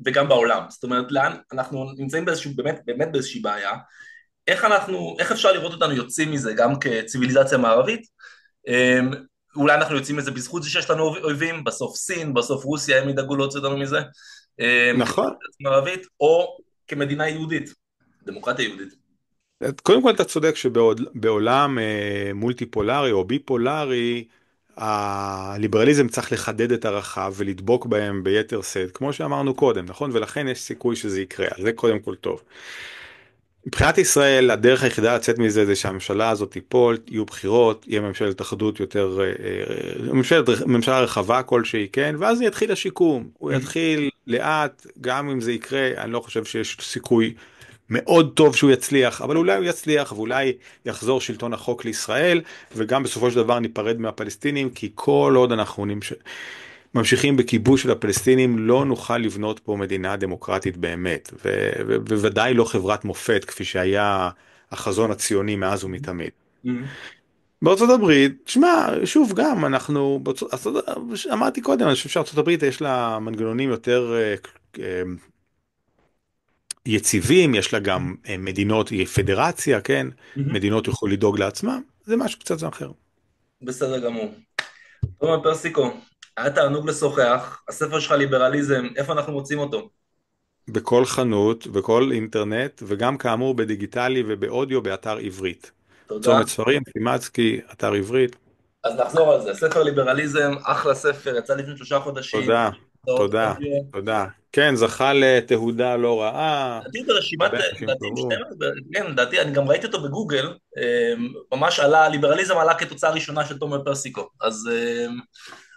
וגם בעולם. זאת אומרת, לאן אנחנו נמצאים באיזשהו, באמת באיזושהי בעיה. איך אפשר לראות אותנו יוצאים מזה גם כציוויליזציה מערבית? אמ, אולי אנחנו יוצאים מזה בזכות זה שיש לנו אויבים, בסוף סין, בסוף רוסיה, הם ידאגו להוציא אותנו מזה, נכון. כציוויליזציה מערבית, או כמדינה יהודית, דמוקרטיה יהודית. קודם כל אתה צודק שבעולם מולטיפולרי או ביפולרי, הליברליזם צריך לחדד את הרחב ולדבוק בהם ביתר שאת, כמו שאמרנו קודם, נכון? ולכן יש סיכוי שזה יקרה, אז זה קודם כל טוב. מבחינת ישראל, הדרך היחידה לצאת מזה זה שהממשלה הזאת תיפול, יהיו בחירות, יהיה ממשלת אחדות יותר, ממשלה רחבה כלשהי, כן? ואז יתחיל השיקום. הוא יתחיל לאט, גם אם זה יקרה, אני לא חושב שיש סיכוי מאוד טוב שהוא יצליח, אבל אולי הוא יצליח, ואולי יחזור שלטון החוק לישראל, וגם בסופו של דבר ניפרד מהפלסטינים, כי כל עוד אנחנו ממשיכים בכיבוש של הפלסטינים, לא נוכל לבנות פה מדינה דמוקרטית באמת, ובוודאי לא חברת מופת, כפי שהיה החזון הציוני מאז ומתמיד. בארצות הברית, תשמע, שוב גם, אמרתי קודם, אני חושב שארצות הברית יש לה מנגנונים יותר יציבים, יש לה גם מדינות, היא פדרציה, כן? מדינות יוכלו לדאוג לעצמם, זה משהו קצת אחר. בסדר גמור. תומר פרסיקו, היה תענוג לשוחח, הספר שלך ליברליזם, איפה אנחנו מוצאים אותו? בכל חנות, בכל אינטרנט, וגם כאמור בדיגיטלי ובאודיו באתר עברית. תודה. צומת ספרים, חימצקי, אתר עברית. אז נחזור על זה, ספר ליברליזם, אחלה ספר, יצא לפני 3 חודשים, תודה, תוצאות תודה, אודיו. תודה. כן, זכה לתהודה לא רעה, לדעתי ברשימת, הרבה אנשים לדעתי קראו. כן, לדעתי, אני גם ראיתי אותו בגוגל, ממש עלה, ליברליזם עלה כתוצאה ראשונה של תומר פרסיקו, אז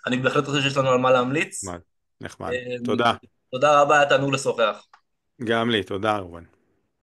אני בהחלט חושב שיש לנו על מה להמליץ. נחמד, נחמד. אמ, תודה. תודה רבה, היה תענוג לשוחח. גם לי, תודה, רובן.